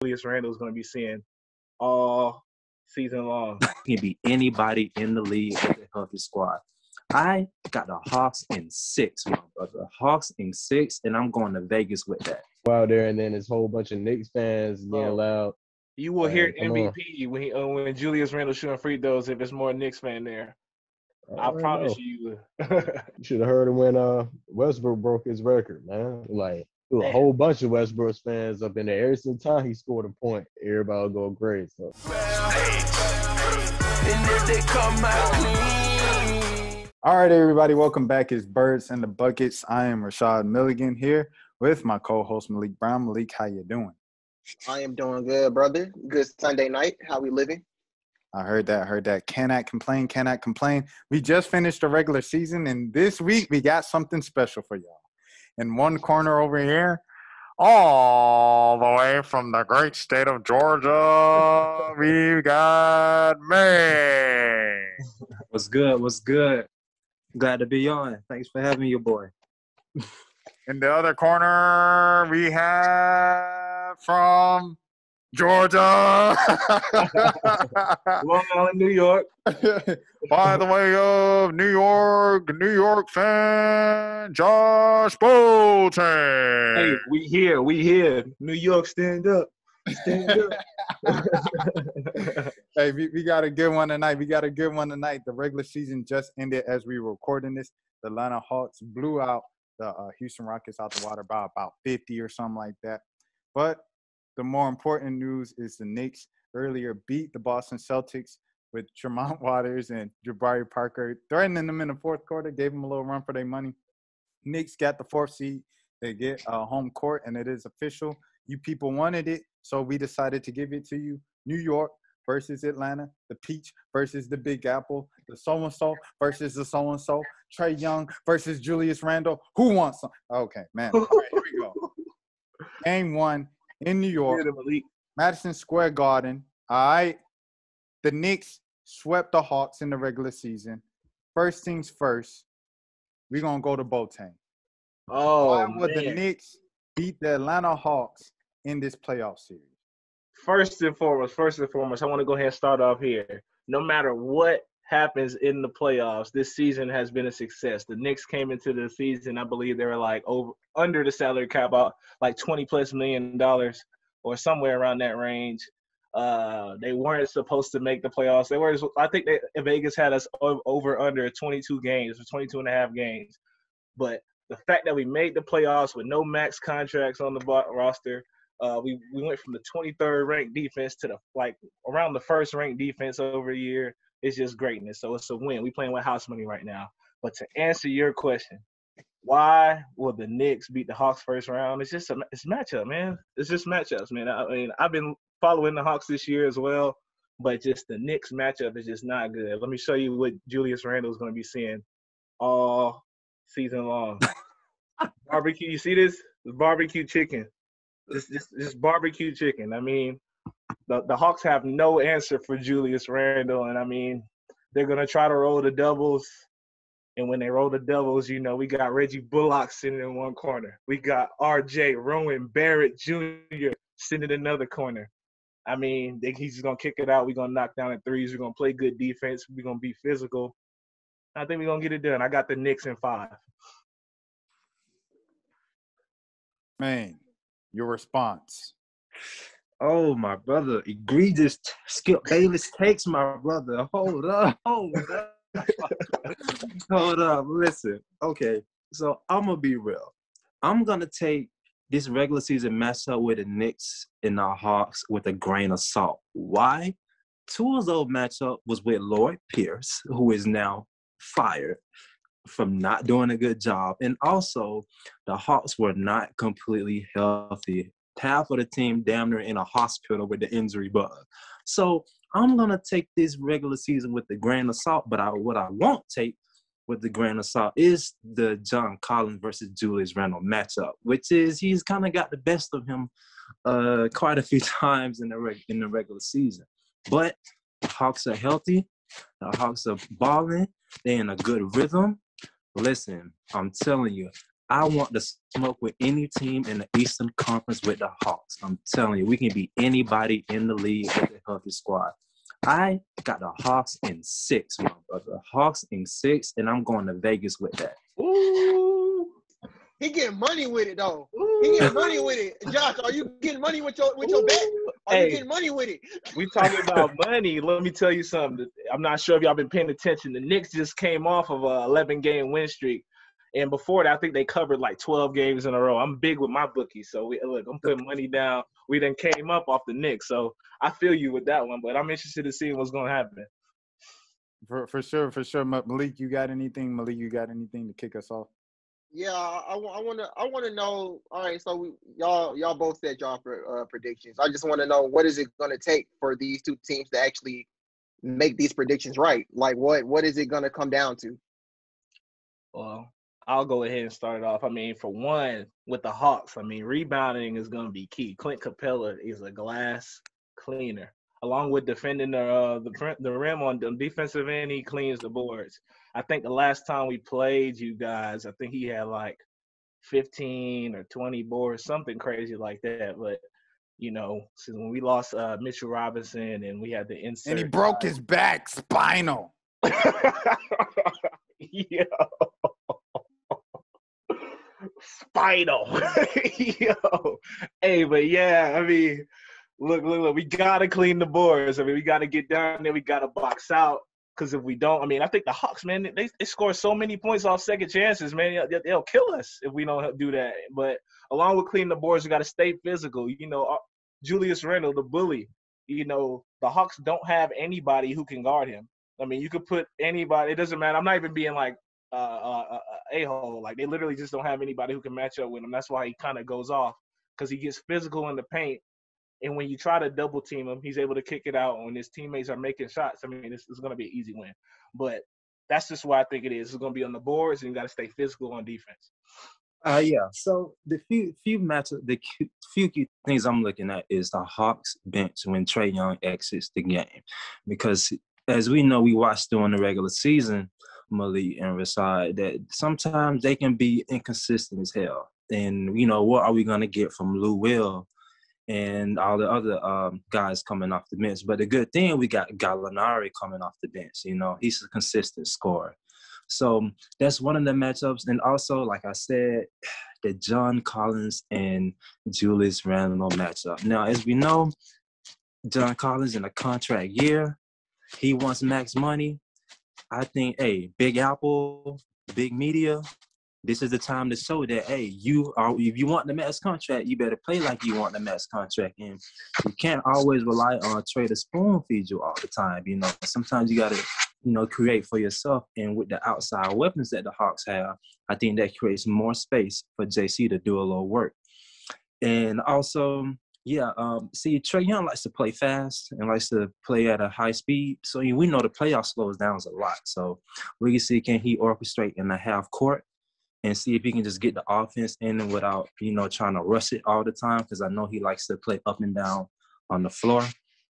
Julius Randle is going to be seeing all season long. He can be anybody in the league with a healthy squad. I got the Hawks in 6, my brother. Hawks in 6, and I'm going to Vegas with that. Out there, and then there's a whole bunch of Knicks fans getting loud. You will hear MVP when Julius Randle shooting free throws if it's more Knicks fan there. I promise you. You should have heard him when Westbrook broke his record, man. Like, there was a whole bunch of Westbrook fans up in there. Every single time he scored a point, everybody would go great. So. All right, everybody, welcome back. It's Birds and the Buckets. I am Rashad Milligan here with my co-host Malik Brown. Malik, how you doing? I am doing good, brother. Good Sunday night. How we living? I heard that. Cannot complain. We just finished the regular season, and this week we got something special for y'all. In one corner over here, all the way from the great state of Georgia, we've got May. What's good? Glad to be on. Thanks for having me, your boy. In the other corner, we have from Georgia. Long Island, New York. By the way of New York fan, Josh Bolton. Hey, we here. New York, stand up. Hey, we got a good one tonight. The regular season just ended as we were recording this. The Atlanta Hawks blew out the Houston Rockets out the water by about 50 or something like that. But the more important news is the Knicks earlier beat the Boston Celtics with Tremont Waters and Jabari Parker threatening them in the fourth quarter, gave them a little run for their money. Knicks got the 4th seed. They get home court, and it is official. You people wanted it, so we decided to give it to you. New York versus Atlanta, the Peach versus the Big Apple, the so-and-so versus the so-and-so, Trae Young versus Julius Randle. Who wants some? Okay, man. All right, here we go. Game 1 in New York, Madison Square Garden. All right. The Knicks swept the Hawks in the regular season. First things first, we're going to go to Boateng. Why would the Knicks beat the Atlanta Hawks in this playoff series? First and foremost, I want to go ahead and start off here. No matter what happens in the playoffs, this season has been a success. The Knicks came into the season, I believe they were like under the salary cap, out like $20+ million or somewhere around that range. They weren't supposed to make the playoffs. I think Vegas had us over under 22 games or 22 and a half games. But the fact that we made the playoffs with no max contracts on the roster, we went from the 23rd ranked defense to around the 1st ranked defense over a year. It's just greatness. So it's a win. We playing with house money right now. But to answer your question, why will the Knicks beat the Hawks first round? It's matchup, man. It's just matchups, man. I mean, I've been following the Hawks this year as well, but just the Knicks matchup is just not good. Let me show you what Julius Randle is going to be seeing all season long. Barbecue, you see this? It's barbecue chicken. This barbecue chicken. I mean, the Hawks have no answer for Julius Randle, and I mean, they're going to try to roll the doubles. And when they roll the doubles, you know, we got Reggie Bullock sitting in one corner. We got R.J. Rowan Barrett Jr. sitting in another corner. I mean, he's just going to kick it out. We're going to knock down at threes. We're going to play good defense. We're going to be physical. I think we're going to get it done. I got the Knicks in 5. Man, your response. Oh, my brother. Egregious Skip Bayless takes, my brother. Hold up. Hold up. Listen. Okay. So I'm going to be real. I'm going to take this regular season matchup with the Knicks and the Hawks with a grain of salt. Why? 2 of those matchup was with Lloyd Pierce, who is now fired from not doing a good job. And also, the Hawks were not completely healthy. Half of the team damn near in a hospital with the injury bug. So I'm going to take this regular season with the grain of salt, but what I won't take with the grain of salt is the John Collins versus Julius Randle matchup, which is he's kind of got the best of him quite a few times in the regular season. But the Hawks are healthy. The Hawks are balling. They're in a good rhythm. Listen, I'm telling you, I want to smoke with any team in the Eastern Conference with the Hawks. I'm telling you, we can beat anybody in the league with a healthy squad. I got the Hawks in 6, my brother. Hawks in 6, and I'm going to Vegas with that. Ooh. He getting money with it, though. He getting money with it. Josh, are you getting money with your bet? Are you getting money with it? We talking about money. Let me tell you something. I'm not sure if y'all been paying attention. The Knicks just came off of a 11-game win streak. And before that, I think they covered like 12 games in a row. I'm big with my bookie. So, look, I'm putting money down. We then came up off the Knicks. So, I feel you with that one. But I'm interested to see what's going to happen. For sure. Malik, you got anything? You got anything to kick us off? Yeah, I want to know. All right, so y'all both said y'all predictions. I just want to know, what is it going to take for these two teams to actually make these predictions right? Like, what is it going to come down to? Well, I'll go ahead and start it off. I mean, for one, with the Hawks, I mean, rebounding is going to be key. Clint Capella is a glass cleaner. Along with defending the rim on the defensive end, he cleans the boards. I think the last time we played you guys, I think he had like 15 or 20 boards, something crazy like that. But, you know, since when we lost Mitchell Robinson and we had to insert. And he broke his back, spinal. Yeah. Spinal. Yo. Hey, but yeah, I mean, look, we got to clean the boards. I mean, we got to get down there. We got to box out. Because if we don't, I mean, I think the Hawks, man, they score so many points off second chances, man. They'll kill us if we don't do that. But along with cleaning the boards, we got to stay physical. You know, Julius Randle, the bully, you know, the Hawks don't have anybody who can guard him. I mean, you could put anybody. It doesn't matter. I'm not even being like a-hole. Like, they literally just don't have anybody who can match up with him. That's why he kind of goes off, because he gets physical in the paint. And when you try to double team him, he's able to kick it out when his teammates are making shots. I mean, it's going to be an easy win. But that's just why I think it is. It's going to be on the boards, and you got to stay physical on defense. Yeah. So the few key things I'm looking at is the Hawks bench when Trae Young exits the game, because as we know, we watched during the regular season, Malik and Rashad, that sometimes they can be inconsistent as hell. And you know, what are we going to get from Lou Will and all the other guys coming off the bench? But the good thing, we got Gallinari coming off the bench. You know, he's a consistent scorer. So that's one of the matchups. And also, like I said, the John Collins and Julius Randle matchup. Now, as we know, John Collins in a contract year, he wants max money. I think, hey, Big Apple, big media, this is the time to show that, hey, if you want the max contract, you better play like you want the max contract. And you can't always rely on Trey to spoon feed you all the time. You know, sometimes you got to, you know, create for yourself. And with the outside weapons that the Hawks have, I think that creates more space for JC to do a little work. And also, see, Trae Young likes to play fast and likes to play at a high speed. So we know the playoff slows down a lot. So we can see, can he orchestrate in the half court and see if he can just get the offense in without, you know, trying to rush it all the time, because I know he likes to play up and down on the floor.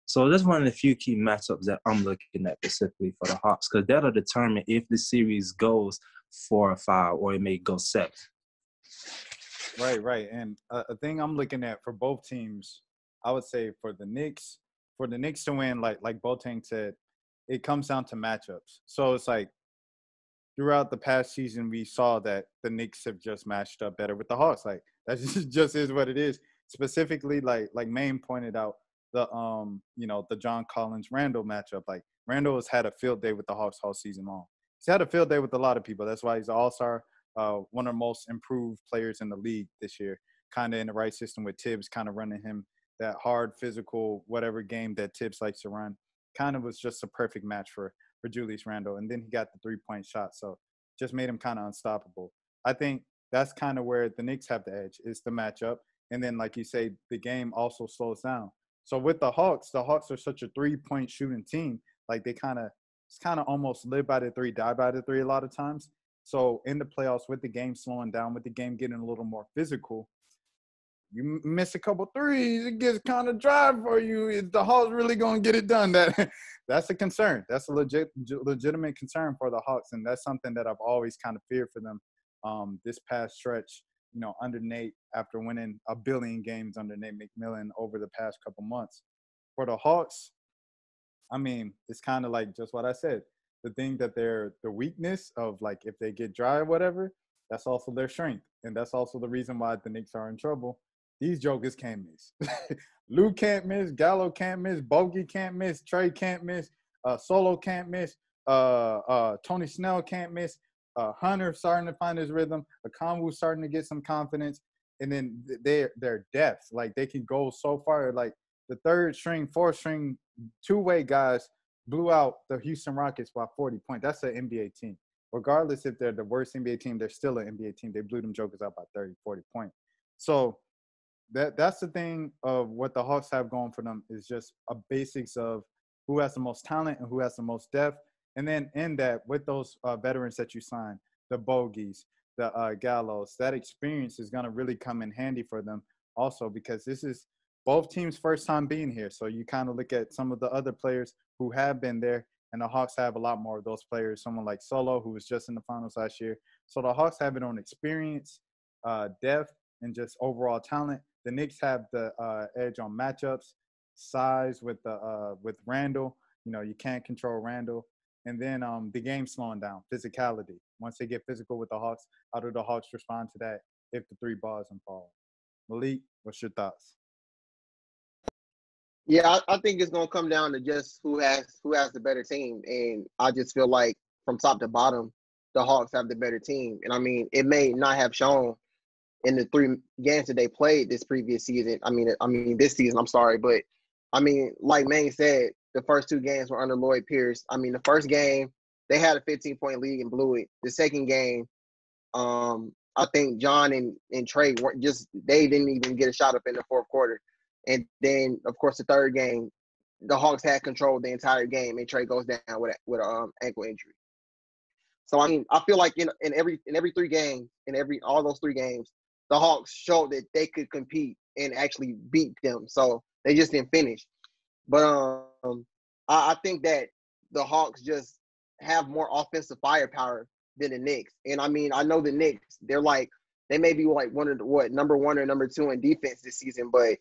So that's one of the few key matchups that I'm looking at specifically for the Hawks, because that'll determine if the series goes 4 or 5 or it may go 7. Right. And a thing I'm looking at for both teams, I would say for the Knicks to win, like Boateng said, it comes down to matchups. So it's like, throughout the past season, we saw that the Knicks have just matched up better with the Hawks. Like, that just is what it is. Specifically, like Maine pointed out, the John Collins Randle matchup. Like, Randle has had a field day with the Hawks all season long. He's had a field day with a lot of people. That's why he's an all-star, one of the most improved players in the league this year. Kind of in the right system with Tibbs, kind of running him that hard, physical, whatever game that Tibbs likes to run. Kind of was just a perfect match for Julius Randle. And then he got the three-point shot, so just made him kind of unstoppable. I think that's kind of where the Knicks have the edge, is the matchup. And then, like you say, the game also slows down. So with the Hawks are such a three-point shooting team. Like, it's kind of almost live by the three, die by the three a lot of times. So in the playoffs, with the game slowing down, with the game getting a little more physical, you miss a couple threes, it gets kind of dry for you. Is the Hawks really going to get it done? That's a concern. That's a legitimate concern for the Hawks, and that's something that I've always kind of feared for them this past stretch, under Nate after winning 1 billion games under Nate McMillan over the past couple months. For the Hawks, I mean, it's kind of like just what I said. The thing that the weakness of, like, if they get dry or whatever, that's also their strength. And that's also the reason why the Knicks are in trouble. These jokers can't miss. Lou can't miss. Gallo can't miss. Bogey can't miss. Trey can't miss. Solo can't miss. Tony Snell can't miss. Hunter starting to find his rhythm. Okongwu starting to get some confidence. And then their depth, like, they can go so far. Like, the third string, fourth string, two-way guys blew out the Houston Rockets by 40 points. That's an NBA team. Regardless if they're the worst NBA team, they're still an NBA team. They blew them jokers out by 30, 40 points. So that's the thing of what the Hawks have going for them, is just a basics of who has the most talent and who has the most depth. And then in that, with those veterans that you sign, the Bogies, the Gallows, that experience is going to really come in handy for them also, because this is both teams' first time being here. So you kind of look at some of the other players who have been there, and the Hawks have a lot more of those players, someone like Solo, who was just in the finals last year. So the Hawks have it on experience, depth, and just overall talent. The Knicks have the edge on matchups, size with Randall. You can't control Randall. And then the game slowing down, physicality. Once they get physical with the Hawks, how do the Hawks respond to that if the 3 balls don't fall? Malik, what's your thoughts? Yeah, I think it's gonna come down to just who has the better team, and I just feel like from top to bottom, the Hawks have the better team. And I mean, it may not have shown in the 3 games that they played this previous season. I mean this season. I'm sorry, but I mean, like Maine said, the first 2 games were under Lloyd Pierce. I mean, the first game they had a 15-point lead and blew it. The second game, I think John and Trey they didn't even get a shot up in the fourth quarter. And then, of course, the third game, the Hawks had control the entire game, and Trey goes down with an ankle injury. So I mean, I feel like in every 3 games, all those 3 games, the Hawks showed that they could compete and actually beat them. So they just didn't finish. But I think that the Hawks just have more offensive firepower than the Knicks. And I mean, I know the Knicks, they may be like number 1 or number 2 in defense this season, but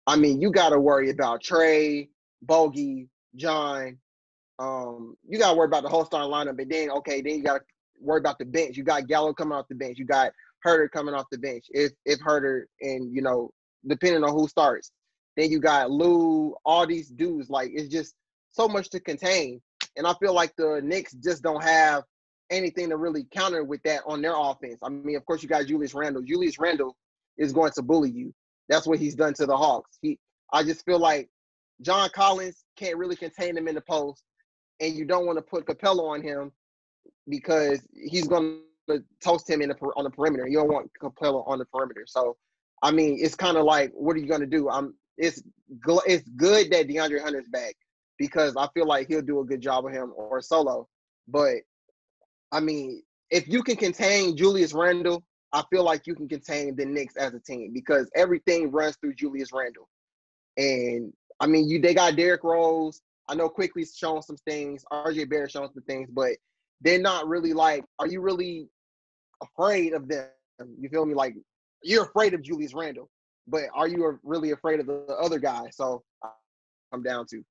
I mean, you got to worry about Trey, Bogey, John. You got to worry about the whole starting lineup. But then you got to worry about the bench. You got Gallo coming off the bench. You got Herter coming off the bench. If Herter and, depending on who starts. Then you got Lou, all these dudes. Like, it's just so much to contain. And I feel like the Knicks just don't have anything to really counter with that on their offense. I mean, of course, you got Julius Randle. Julius Randle is going to bully you. That's what he's done to the Hawks. I just feel like John Collins can't really contain him in the post, and you don't want to put Capella on him because he's going to toast him on the perimeter. You don't want Capella on the perimeter. So, I mean, it's kind of like, what are you going to do? It's good that DeAndre Hunter's back because I feel like he'll do a good job of him or Solo. But, I mean, if you can contain Julius Randle, I feel like you can contain the Knicks as a team because everything runs through Julius Randle. And, I mean, they got Derrick Rose. I know Quickly's showing some things. RJ Barrett's showing some things. But they're not really like, are you really afraid of them? You feel me? Like, you're afraid of Julius Randle. But are you really afraid of the other guy? So, I'm down to.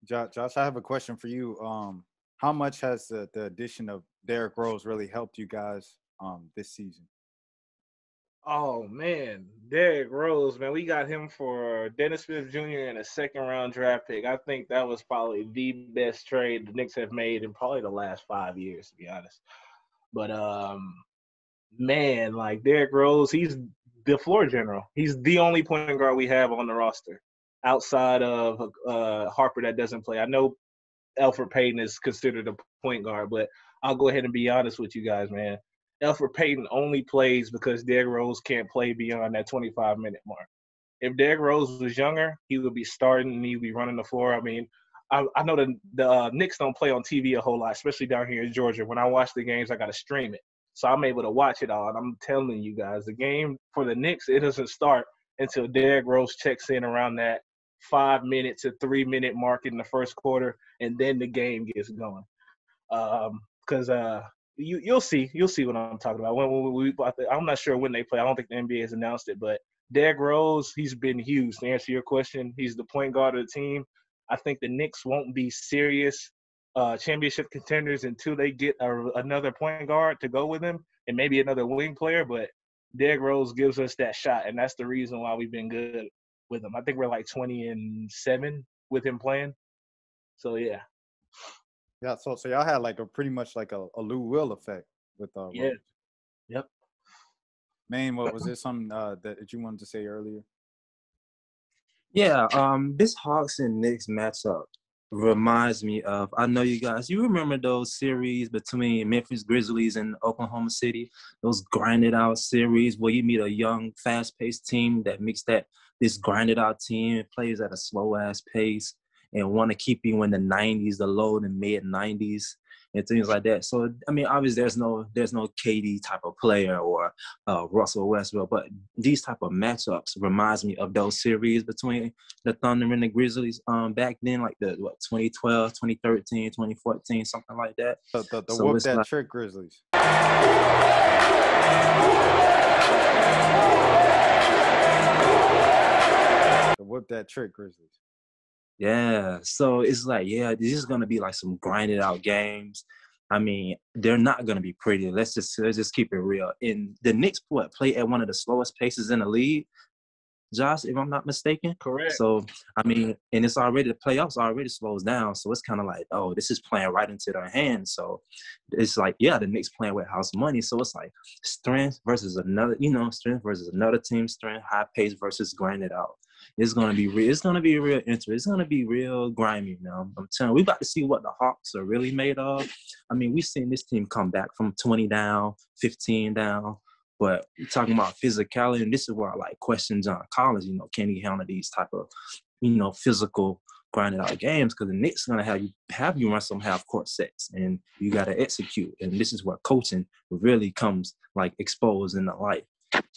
Josh, I have a question for you. How much has the addition of Derrick Rose really helped you guys this season? Oh man, Derrick Rose, man, we got him for Dennis Smith Jr. and a 2nd-round draft pick. I think that was probably the best trade the Knicks have made in probably the last 5 years, to be honest. But man, like Derrick Rose, he's the floor general. He's the only point guard we have on the roster outside of Harper that doesn't play. I know Elfrid Payton is considered a point guard, but I'll go ahead and be honest with you guys, man. Elfrid Payton only plays because Derrick Rose can't play beyond that 25-minute mark. If Derrick Rose was younger, he would be starting and he would be running the floor. I mean, I know the Knicks don't play on TV a whole lot, especially down here in Georgia. When I watch the games, I got to stream it. So I'm able to watch it all. And I'm telling you guys, the game for the Knicks, it doesn't start until Derrick Rose checks in around that 5-minute to 3-minute mark in the first quarter, and then the game gets going. Because you'll see what I'm talking about. I'm not sure when they play. I don't think the NBA has announced it, but Derrick Rose, he's been huge. To answer your question, he's the point guard of the team. I think the Knicks won't be serious championship contenders until they get another point guard to go with him and maybe another wing player. But Derrick Rose gives us that shot, and that's the reason why we've been good with him. I think we're like 20-7 with him playing. So yeah. Yeah, so y'all had like a pretty much like a Lou Will effect with Yeah. Rose. Yep. Man, what was there something that you wanted to say earlier? Yeah, this Hawks and Knicks matchup reminds me of, I know you remember those series between Memphis Grizzlies and Oklahoma City, those grinded out series where you meet a young, fast-paced team that this grinded out team plays at a slow-ass pace and want to keep you in the 90s, the low and mid-90s, and things like that. So, I mean, obviously there's no KD type of player or Russell Westbrook, but these type of matchups reminds me of those series between the Thunder and the Grizzlies back then, like 2012, 2013, 2014, something like that. The whoop that trick Grizzlies. The whoop that trick Grizzlies. Yeah, so it's like, yeah, this is gonna be like some grinded out games. I mean, they're not gonna be pretty. Let's just keep it real. And the Knicks play at one of the slowest paces in the league, Josh, if I'm not mistaken. Correct. So I mean, and it's already the playoffs already slows down. So it's kind of like, oh, this is playing right into their hands. So it's like, yeah, the Knicks playing with house money. So it's like strength versus another team, strength, high pace versus grinded out. It's gonna be real. It's gonna be real interesting. It's gonna be real grimy now. I'm telling you, we about to see what the Hawks are really made of. I mean, we've seen this team come back from 20 down, 15 down. But we're talking about physicality, and this is where I like question John Collins. You know, can he handle these type of, physical grinding out games? Because the Knicks are gonna have you run some half court sets, and you got to execute. And this is where coaching really comes like exposed in the light.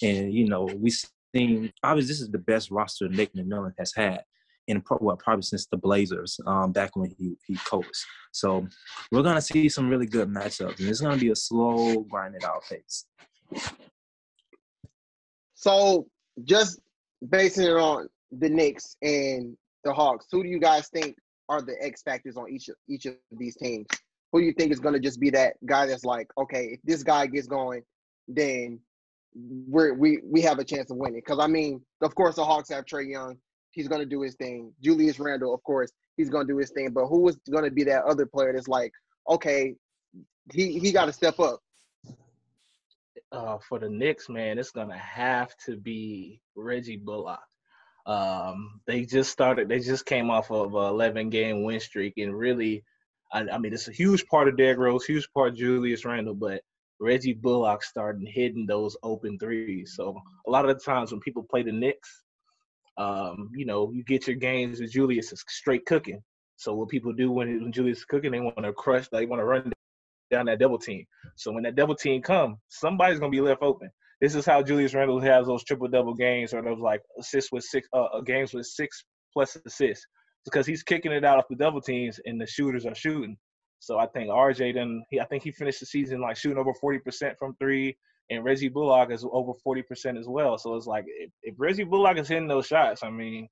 And we seen obviously this is the best roster Nick McMillan has had in probably since the Blazers back when he coached. So we're gonna see some really good matchups, and it's gonna be a slow grinded out pace. So just basing it on the Knicks and the Hawks, who do you guys think are the X factors on each of these teams? Who do you think is going to just be that guy that's like, okay, if this guy gets going, then we have a chance of winning? Because I mean, of course, the Hawks have Trae Young. He's going to do his thing. Julius Randle, of course, he's going to do his thing. But who is going to be that other player that's like, okay, he got to step up? For the Knicks, man, it's gonna have to be Reggie Bullock. They just came off of a 11-game win streak, and really, I mean, it's a huge part of Derrick Rose, huge part of Julius Randle, but Reggie Bullock started hitting those open threes. So a lot of the times when people play the Knicks, you get your games with Julius is straight cooking. So what people do when Julius is cooking, they want to run down that double team. So when that double team come, somebody's gonna be left open. This is how Julius Randle has those triple-double games, or those like assists with games with 6+ assists, because he's kicking it out of the double teams and the shooters are shooting. So I think RJ I think he finished the season like shooting over 40% from three, and Reggie Bullock is over 40% as well. So it's like if Reggie Bullock is hitting those shots, I mean,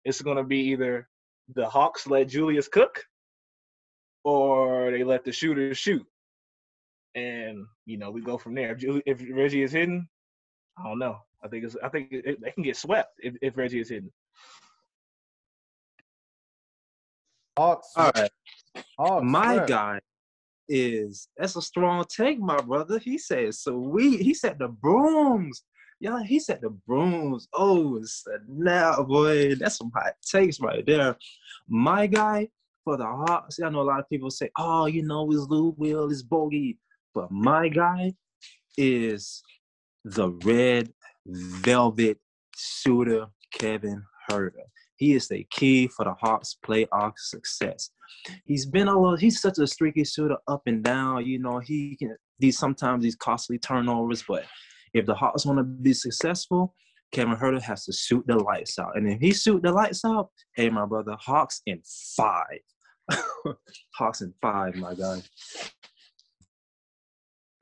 it's gonna be either the Hawks let Julius cook, or they let the shooters shoot. And we go from there. If Reggie is hitting, I don't know. I think they can get swept if Reggie is hitting. Hawks. All right. Hawks. My swept. guy that's a strong take, my brother. He said he said the brooms. Yeah, he said the brooms. Oh, now, boy, that's some hot takes right there. My guy for the Hawks, I know a lot of people say, oh, it's Lou Will, it's Bogey. But my guy is the red velvet shooter, Kevin Huerter. He is the key for the Hawks' playoff success. He's such a streaky shooter up and down. He can sometimes these costly turnovers, but if the Hawks want to be successful, Kevin Huerter has to shoot the lights out. And if he shoot the lights out, hey, my brother, Hawks in 5. Hawks in 5, my guy.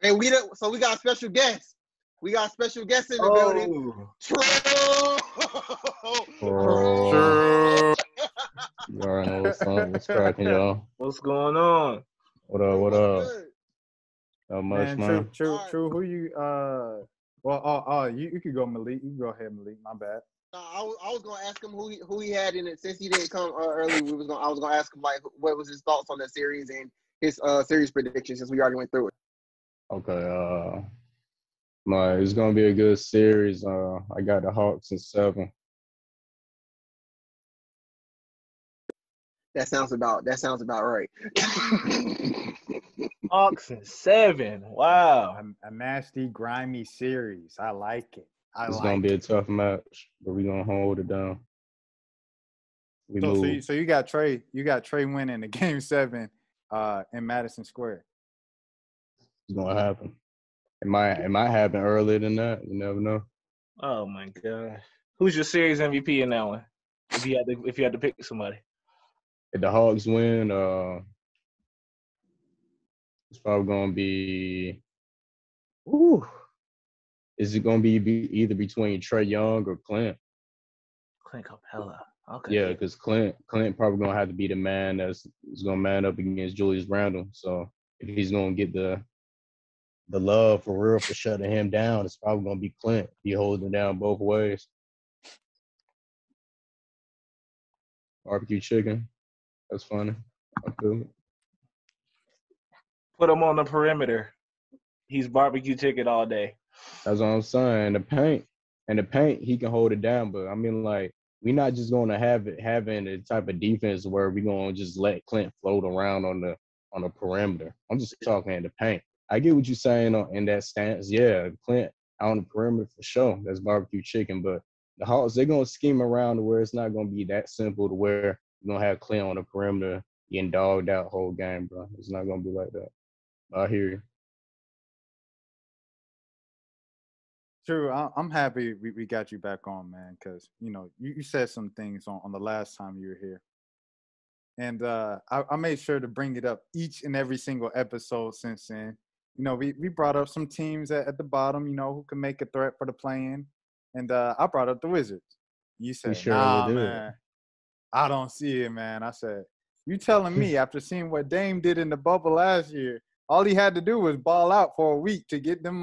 And we got special guests. We got special guests in the building. True. You already know what's cracking, y'all. What's going on? What up? What up? Not much, man. True. Who you? You could go Malik. You can go ahead, Malik. My bad. I was gonna ask him who he had in it since he didn't come early. I was gonna ask him like what was his thoughts on the series and his series predictions since we already went through it. Okay. It's gonna be a good series. I got the Hawks in 7. That sounds about right. Hawks in 7. Wow. A nasty, grimy series. I like it. It's gonna be a tough match, but we're gonna hold it down. So you got Trey. You got Trey winning the Game 7 in Madison Square. It's gonna happen. It might happen earlier than that. You never know. Oh my gosh. Who's your series MVP in that one? If you had to pick somebody. If the Hawks win, it's probably gonna be. Is it gonna be either between Trae Young or Clint? Clint Capella. Okay. Yeah, because Clint probably gonna have to be the man that's gonna man up against Julius Randle. So if he's gonna get the love for real for shutting him down, it's probably gonna be Clint. He holds him down both ways. Barbecue chicken. That's funny. I feel it. Put him on the perimeter. He's barbecue chicken all day. That's what I'm saying. The paint, he can hold it down. But I mean, like, we're not just going to having the type of defense where we're going to just let Clint float around on the perimeter. I'm just talking in the paint. I get what you're saying in that stance. Yeah, Clint out on the perimeter for sure. That's barbecue chicken. But the Hawks, they're going to scheme around to where it's not going to be that simple to where you're going to have Clint on the perimeter getting dogged out whole game, bro. It's not going to be like that. I hear you. True. I'm happy we got you back on, man, because, you said some things on the last time you were here. And I made sure to bring it up each and every single episode since then. We brought up some teams at the bottom, who can make a threat for the play-in. And I brought up the Wizards. You said, man, I don't see it, man. I said, you telling me after seeing what Dame did in the bubble last year, all he had to do was ball out for a week to get them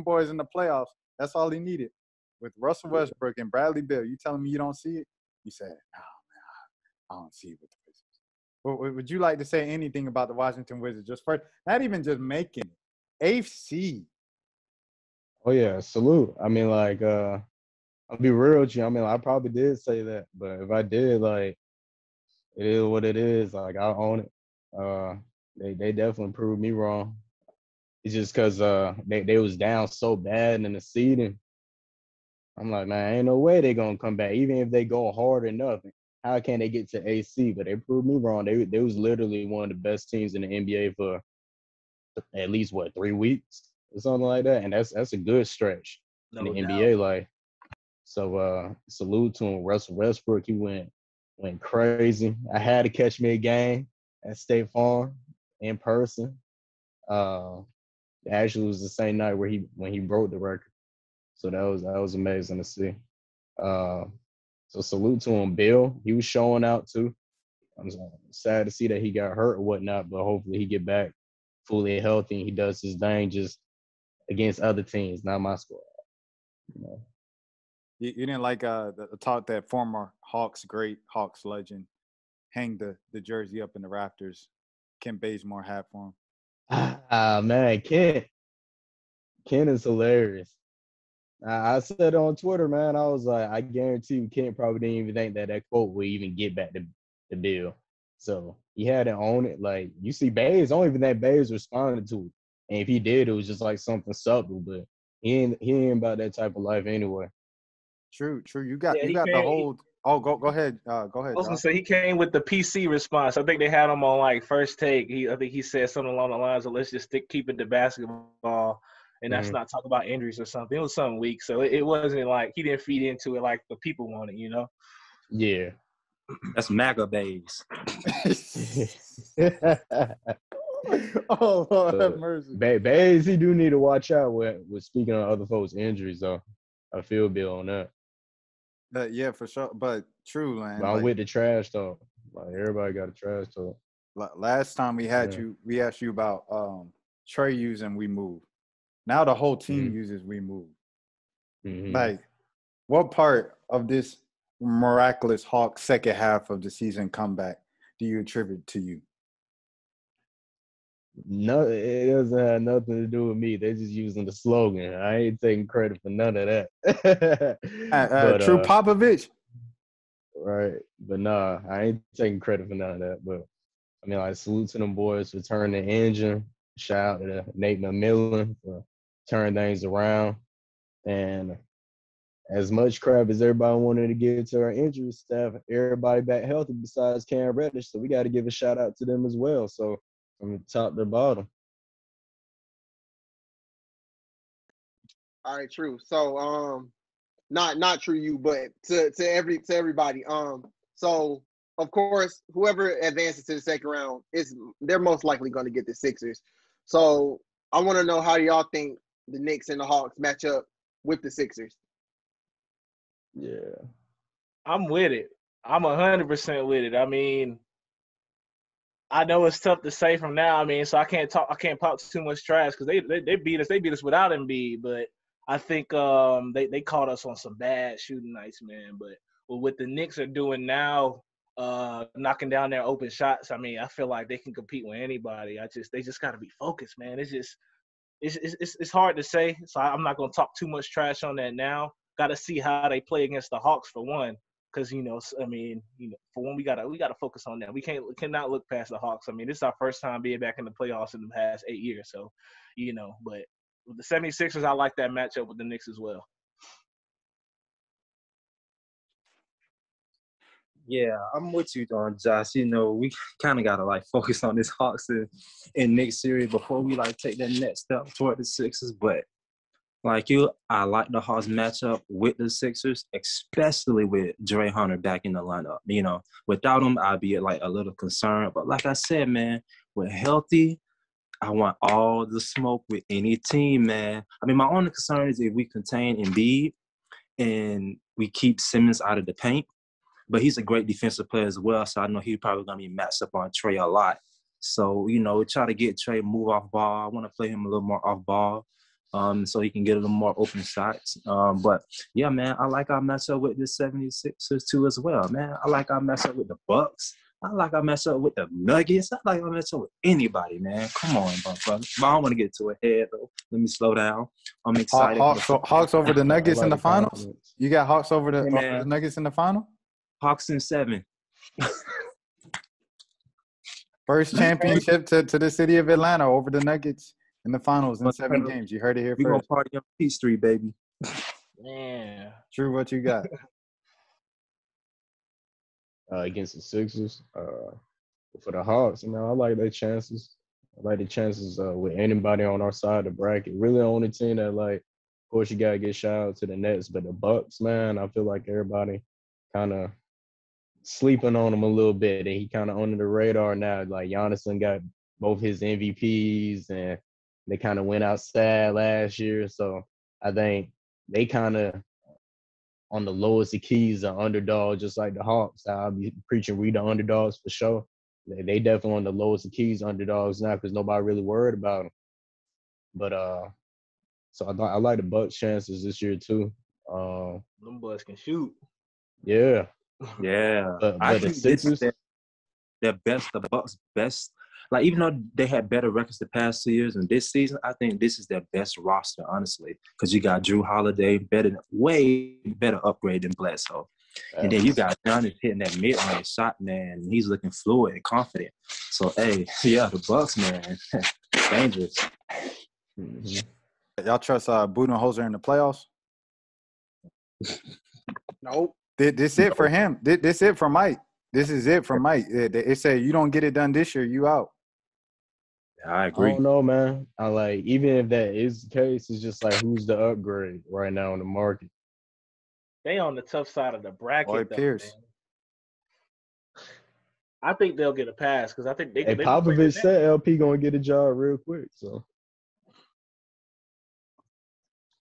boys in the playoffs. That's all he needed. With Russell Westbrook and Bradley Beal, you telling me you don't see it? You said, no, man, I don't see it with the Wizards. Well, would you like to say anything about the Washington Wizards just first? Not even just making it. 8th seed. Oh, yeah, salute. I mean, like, I'll be real with you. I mean, I probably did say that. But if I did, like, it is what it is. Like, I own it. They definitely proved me wrong. It's just because they was down so bad in the seeding. I'm like, man, ain't no way they going to come back. Even if they go hard enough, how can they get to AC? But they proved me wrong. They was literally one of the best teams in the NBA for at least, 3 weeks or something like that? And that's a good stretch in the NBA. Like, so salute to him. Russell Westbrook, he went crazy. I had to catch me a game at State Farm in person. Actually, it was the same night when he broke the record. So that was amazing to see. So salute to him. Bill, he was showing out too. I'm sad to see that he got hurt or whatnot, but hopefully he get back fully healthy and he does his thing just against other teams, not my squad. You didn't like the talk that former Hawks great, Hawks legend, hang the jersey up in the rafters, Ken Bazemore had for him. Man, Ken is hilarious. I said on Twitter, man, I was like, I guarantee you Ken probably didn't even think that quote would even get back to Bill. So he had to own it. Like, you see Baze, I don't even think Baze responded to it. And if he did, it was just like something subtle, but he ain't about that type of life anyway. True. You got the whole go ahead. Go ahead. I was gonna say he came with the PC response. I think they had him on like First Take. I think he said something along the lines of let's just keep it to basketball and that's not talk about injuries or something. It was something weak. So it wasn't like he didn't feed into it like the people wanted, Yeah. That's MAGA Baze. Oh, Lord have But mercy. Bays, he do need to watch out with speaking of other folks' injuries, though. I feel Bill on that. Yeah, for sure. But true, But man. I'm Like with the trash talk. Like everybody got a trash talk. last time we had Yeah. you, we asked you about Trey using We Move. Now the whole team Mhm. uses We Move. Mhm. Like, what part of this miraculous Hawks second half of the season comeback do you attribute to you? No, it doesn't have nothing to do with me. They're just using the slogan. I ain't taking credit for none of that. But True Popovich. right. But nah, I ain't taking credit for none of that. But I mean, like, salute to them boys for turning the engine. Shout out to Nate McMillan for turning things around. And as much crap as everybody wanted to give to our injury staff, everybody back healthy besides Cam Reddish. So we got to give a shout out to them as well. So from the top to the bottom. All right, true. So not true you, but to everybody. So of course, whoever advances to the second round they're most likely going to get the Sixers. So I want to know, how do y'all think the Knicks and the Hawks match up with the Sixers? Yeah. I'm with it. I'm 100% with it. I mean, I know it's tough to say from now. I mean, so I can't pop too much trash because they beat us. They beat us without Embiid, but I think they caught us on some bad shooting nights, man. But what the Knicks are doing now, knocking down their open shots, I mean, I feel like they can compete with anybody. They just got to be focused, man. It's hard to say, so I'm not gonna talk too much trash on that now. Got to see how they play against the Hawks for one. Because I mean, for one, we gotta focus on that. We cannot look past the Hawks. I mean, this is our first time being back in the playoffs in the past 8 years. So, but with the 76ers, I like that matchup with the Knicks as well. Yeah, I'm with you, Don Josh. We kind of gotta focus on this Hawks and Knicks series before we take that next step toward the Sixers. But I like the Hawks matchup with the Sixers, especially with Dre Hunter back in the lineup. Without him, I'd be a little concerned. But like I said, man, with healthy, I want all the smoke with any team, man. I mean, my only concern is if we contain Embiid and we keep Simmons out of the paint. But he's a great defensive player as well, so I know he's probably going to be matched up on Trey a lot. So, try to get Trey move off ball. I want to play him a little more off ball so he can get a little more open shots. But, yeah, man, I like our matchup with the 76ers too as well, man. I like our matchup with the Bucks. I like our matchup with the Nuggets. I like our matchup with anybody, man. Come on, brother. But I don't want to get too ahead, though. Let me slow down. I'm excited. Hawks over the I Nuggets like in the the finals? confidence. You got Hawks over the man. Nuggets in the final? Hawks in 7. First championship to the city of Atlanta over the Nuggets in the finals in 7 games. You heard it here We're going to first. party on Peach Street, baby. Man, True, what you got? Against the Sixers. For the Hawks, I like their chances. I like the chances with anybody on our side of the bracket. Really the only team that, of course, you got to get shout out to the Nets, but the Bucks, man, I feel like everybody kind of sleeping on him a little bit, and he kind of under the radar now. Like, Giannis got both his MVPs, and they kind of went outside last year. So I think they kind of on the lowest of keys are underdog, just like the Hawks. I'll be preaching we the underdogs for sure. They definitely on the lowest of keys underdogs now because nobody really worried about them. But so I like the Bucks' chances this year too. them boys can shoot. Yeah. Yeah. But I the think this is Sixers, the Bucks' best. Even though they had better records the past 2 years and this season, I think this is their best roster, honestly. Because you got Drew Holiday, way better upgrade than Bledsoe. And then you got Giannis hitting that mid-range shot, man. He's looking fluid and confident. So, hey, yeah, the Bucks, man, dangerous. Y'all trust Budenholzer in the playoffs? Nope. This it for him. This it for Mike. This is it for Mike. They say you don't get it done this year, you out. Yeah, I I agree. don't know, man. Even if that is the case, it's just who's the upgrade right now in the market. They on the tough side of the bracket, Boy, though, Pierce. man. I think they'll get a pass because I think they Hey, gonna play Popovich the said LP gonna get a job real quick. So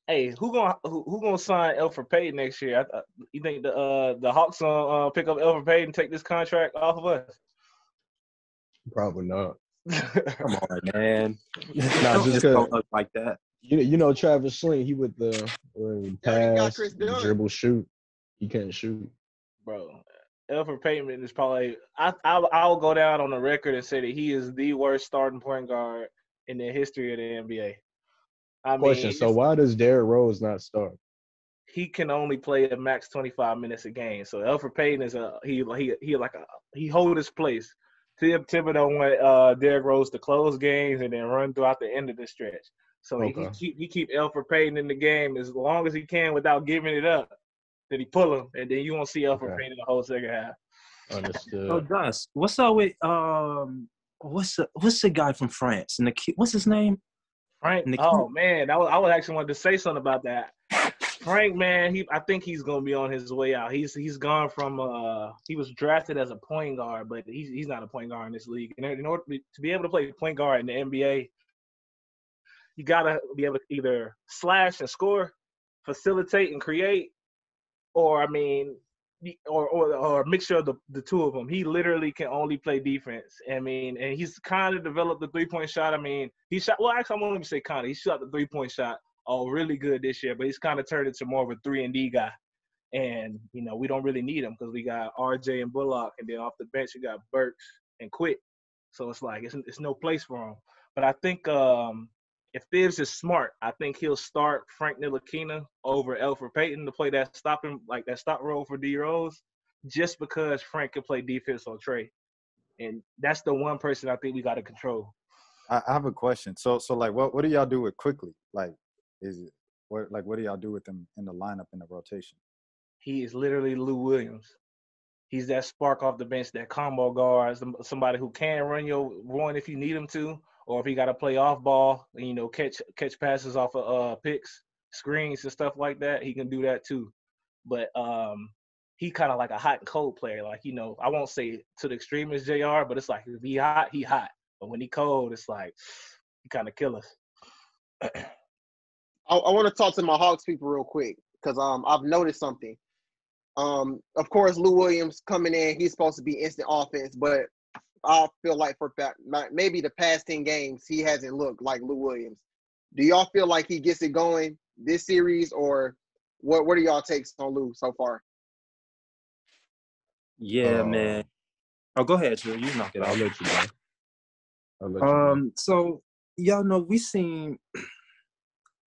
Hey, who gonna sign Elfrid Payton next year? You think the Hawks gonna pick up Elfrid Payton and take this contract off of us? probably not. Come on, man. Nah, Don't just insult cause us like that. you know Travis Schlenk, he with the They already got pass, Chris Dunn. dribble, shoot. He can't shoot. Bro, Elfrid Payton is probably I'll go down on the record and say that he is the worst starting point guard in the history of the NBA. I Question: mean, so why does Derrick Rose not start? he can only play a max 25 minutes a game. So Elfrid Payton is he hold his place. Tim Thibodeau want Derrick Rose to close games and then run throughout the end of the stretch. So Okay. he keep Elfrid Payton in the game as long as he can without giving it up. Then he pull him, and then you won't see Elfrid Payton the whole second half. Understood. Oh, Gus, what's up with what's the guy from France? And what's his name? Frank. Oh man, I was actually wanted to say something about that. Frank, man, I think he's gonna be on his way out. He's gone from he was drafted as a point guard, but he's not a point guard in this league. And in order to be able to play point guard in the NBA, you gotta be able to either slash and score, facilitate and create, or or a mixture of the two of them. He literally can only play defense. I mean, and he's kind of developed the 3-point shot. I mean, he shot. Well, actually, I won't even say kind of. He shot the 3-point shot really good this year, but he's kind of turned into more of a 3-and-D guy. And we don't really need him because we got RJ and Bullock, and then off the bench we got Burks and Quick. So it's like it's no place for him. But I think if Thibs is smart, I think he'll start Frank Ntilikina over Elfrid Payton to play that stop role for D Rose, just because Frank can play defense on Trey, and that's the one person I think we got to control. I have a question. So like, what do y'all do with Quickly? Like, what do y'all do with him in the lineup in the rotation? He is literally Lou Williams. He's that spark off the bench, that combo guard, somebody who can run your run if you need him to. Or if he got to play off ball, and, catch passes off of picks, screens, and stuff like that, he can do that too. But he kind of like a hot and cold player. Like, I won't say to the extreme as JR, but it's like if he hot, he hot. But when he cold, it's like he kind of kill us. I want to talk to my Hawks people real quick because I've noticed something. Of course, Lou Williams coming in, he's supposed to be instant offense, but I feel like for maybe the past 10 games, he hasn't looked like Lou Williams. Do y'all feel like he gets it going this series, or what are y'all takes on Lou so far? Yeah, man. Oh, go ahead, Drew. You knock it out. I'll let you go. So y'all know we seen.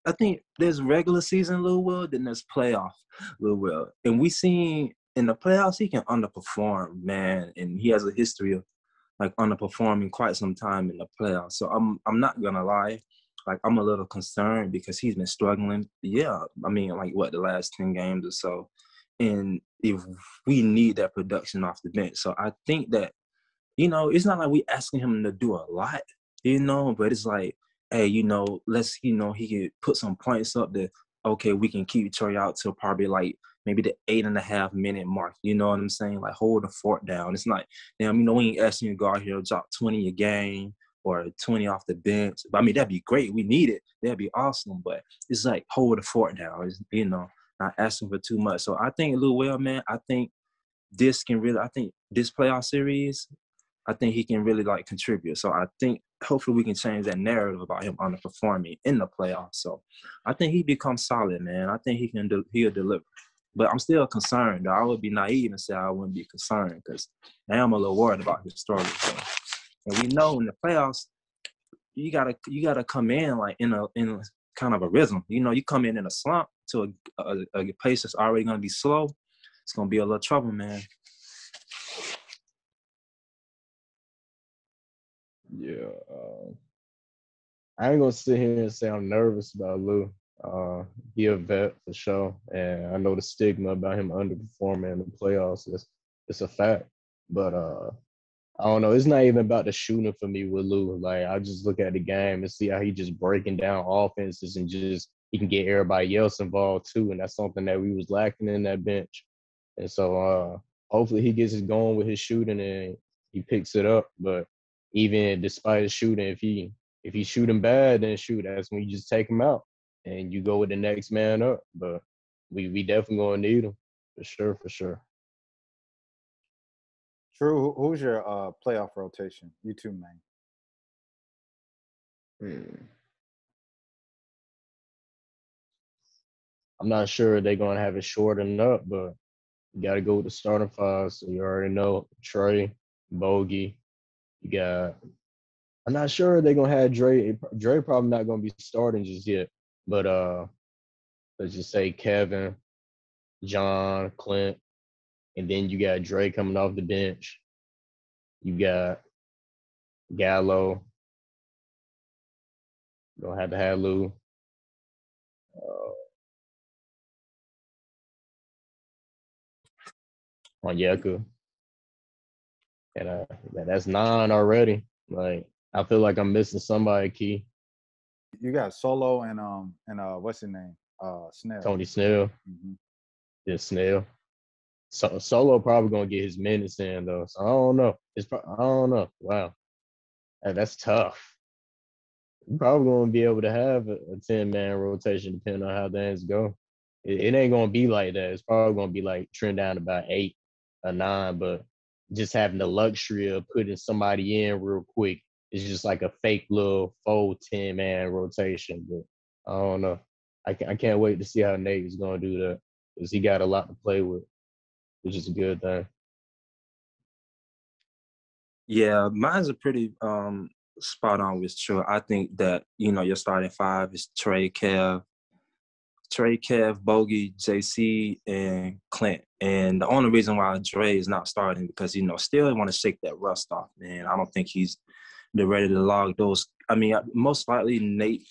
I think there's regular season Lou Will, then there's playoff Lou Will, and we seen in the playoffs he can underperform, man, and he has a history of like underperforming quite some time in the playoffs. So I'm not gonna lie, like I'm a little concerned because he's been struggling. Yeah, I mean like the last 10 games or so, and if we need that production off the bench, so I think that it's not like we asking him to do a lot, but it's like, hey, let's he could put some points up that okay we can keep Troy out till probably like maybe the 8.5 minute mark. You know what I'm saying? Like hold the fort down. It's not, damn, we ain't asking you to go out here and drop 20 a game or 20 off the bench. But I mean, that'd be great. We need it. That'd be awesome. But it's like hold the fort down. It's, not asking for too much. So I think Lou Will, man, I think this playoff series, I think he can really like contribute. So I think hopefully we can change that narrative about him underperforming in the playoffs. So I think he becomes solid, man. I think he'll deliver. But I'm still concerned, though. I would be naive and say I wouldn't be concerned because I am a little worried about his story. So, and we know in the playoffs, you gotta come in like in a kind of a rhythm. You come in a slump to a place that's already gonna be slow. It's gonna be a little trouble, man. Yeah, I ain't gonna sit here and say I'm nervous about Lou. He a vet for sure, and I know the stigma about him underperforming in the playoffs it's a fact. But I don't know. It's not even about the shooting for me with Lou. Like I just look at the game and see how he just breaking down offenses and just he can get everybody else involved too, and that's something that we was lacking in that bench. And so hopefully he gets it going with his shooting and he picks it up. But even despite his shooting, if he's shooting bad, then shoot, that's when you just take him out and you go with the next man up. But we definitely gonna need him for sure, for sure. True. Who's your playoff rotation? You too, man. I'm not sure they're gonna have it shortened up, but you got to go with the starting five. So you already know Trey, Bogey. You got. I'm not sure they're gonna have Dre. Dre probably not gonna be starting just yet. But let's just say Kevin, John, Clint, and then you got Dre coming off the bench. You got Gallo. Gonna have to have Lou. Onyeka. And that's 9 already. Like, I feel like I'm missing somebody key. You got Solo and what's his name? Snell. Tony Snell. Mm-hmm. Yeah, Snell. So, Solo probably gonna get his minutes in though. So I don't know. I don't know. Wow, that's tough. You're probably gonna be able to have a 10-man rotation depending on how things go. It ain't gonna be like that. It's probably gonna be like trend down to about 8 or 9, but just having the luxury of putting somebody in real quick is just like a fake little full 10-man rotation. But I don't know. I can't wait to see how Nate is gonna do that because he got a lot to play with, which is a good thing. Yeah, mine's a pretty spot on with True. I think that, your starting five is Trey, Kev, Bogey, JC, and Clint. And the only reason why Dre is not starting because, still want to shake that rust off, man. I don't think he's ready to log those. I mean, most likely Nate,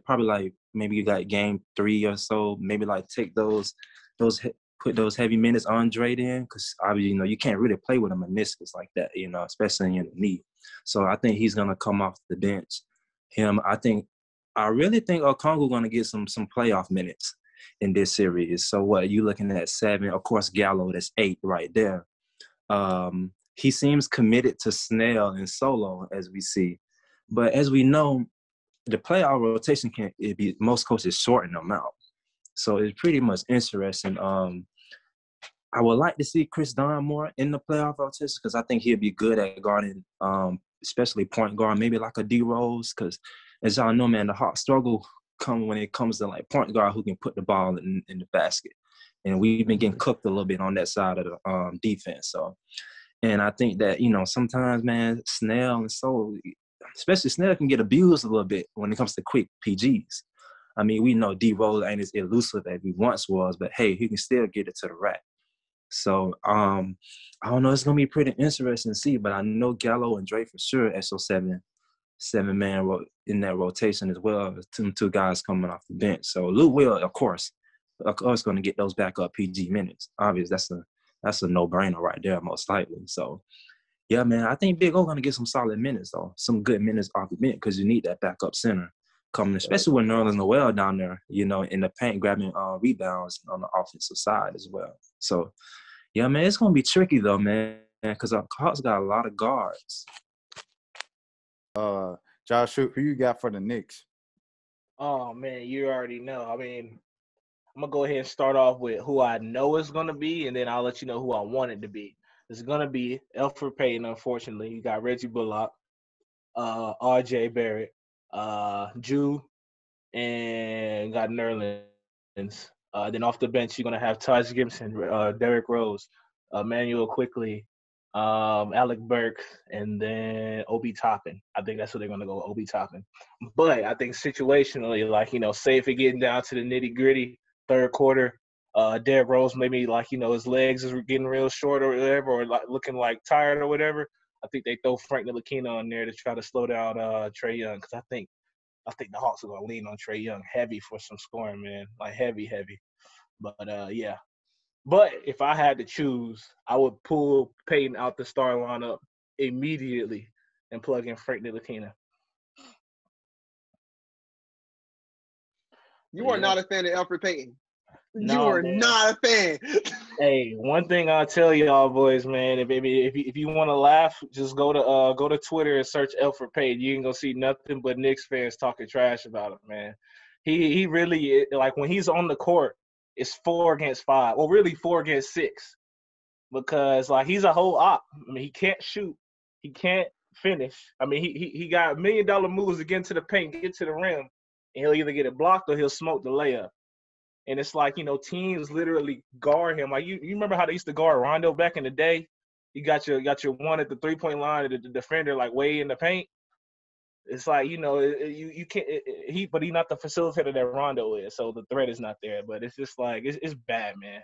probably maybe you got game 3 or so, maybe take put those heavy minutes on Dre in because obviously, you can't really play with a meniscus like that, especially in the knee. So I think he's going to come off the bench. I really think Okongwu going to get some playoff minutes in this series. So what, you looking at 7? Of course, Gallo, that's 8 right there. He seems committed to Snell and Solo, as we see. But as we know, the playoff rotation most coaches shorten them out. So it's pretty much interesting. I would like to see Chris Dunn more in the playoff rotation because I think he'd be good at guarding, especially point guard, maybe like a D Rose. Because as y'all know, man, the Hawks struggle when it comes to point guard who can put the ball in the basket, and we've been getting cooked a little bit on that side of the defense. So, and I think that sometimes, man, Snell and Solo, especially Snell, can get abused a little bit when it comes to quick PGs. I mean, we know D Rose ain't as elusive as he once was, but hey, he can still get it to the rack. So I don't know. It's gonna be pretty interesting to see, but I know Gallo and Dre for sure at so 7-man in that rotation as well. Two guys coming off the bench. So Lou will, of course, going to get those backup PG minutes. Obviously, that's a no-brainer right there, most likely. So yeah, man, I think Big O going to get some solid minutes though, some good minutes off the bench because you need that backup center coming, especially with Nerlens Noel down there, in the paint grabbing rebounds on the offensive side as well. So, yeah, man, it's going to be tricky, though, man, because our Hawks got a lot of guards. Josh, who you got for the Knicks? Oh, man, you already know. I mean, I'm going to go ahead and start off with who I know is going to be, and then I'll let you know who I want it to be. It's going to be Elfrid Payton, unfortunately. You got Reggie Bullock, R.J. Barrett, Jew, and got Nerlens. Then off the bench, you're going to have Taj Gibson, Derrick Rose, Emmanuel Quickly, Alec Burks, and then Obi Toppin. I think that's what they're going to go with, Obi Toppin. But I think situationally, say if it getting down to the nitty-gritty, third quarter, Derrick Rose maybe his legs is getting real short or whatever, or looking tired or whatever. I think they throw Frank Ntilikina on there to try to slow down Trae Young because I think the Hawks are going to lean on Trae Young heavy for some scoring, man, heavy. But, yeah. But if I had to choose, I would pull Payton out the starting lineup immediately and plug in Frank Ntilikina. You are not a fan of Elfrid Payton. You are not a fan. Hey, one thing I'll tell y'all boys, man, if you want to laugh, just go to Twitter and search Elfrid Payton. You ain't gonna see nothing but Knicks fans talking trash about him, man. He really, like, when he's on the court, it's 4 against 5. Well, really 4 against 6, because like he's a whole op. I mean, he can't shoot, he can't finish. I mean, he got $1 million moves to get into the paint, get to the rim, and he'll either get it blocked or he'll smoke the layup. And it's like, teams literally guard him. Like, you remember how they used to guard Rondo back in the day? You got your one at the 3-point line, and the defender like way in the paint. It's like, you can't. But he's not the facilitator that Rondo is, so the threat is not there. But it's just like it's bad, man.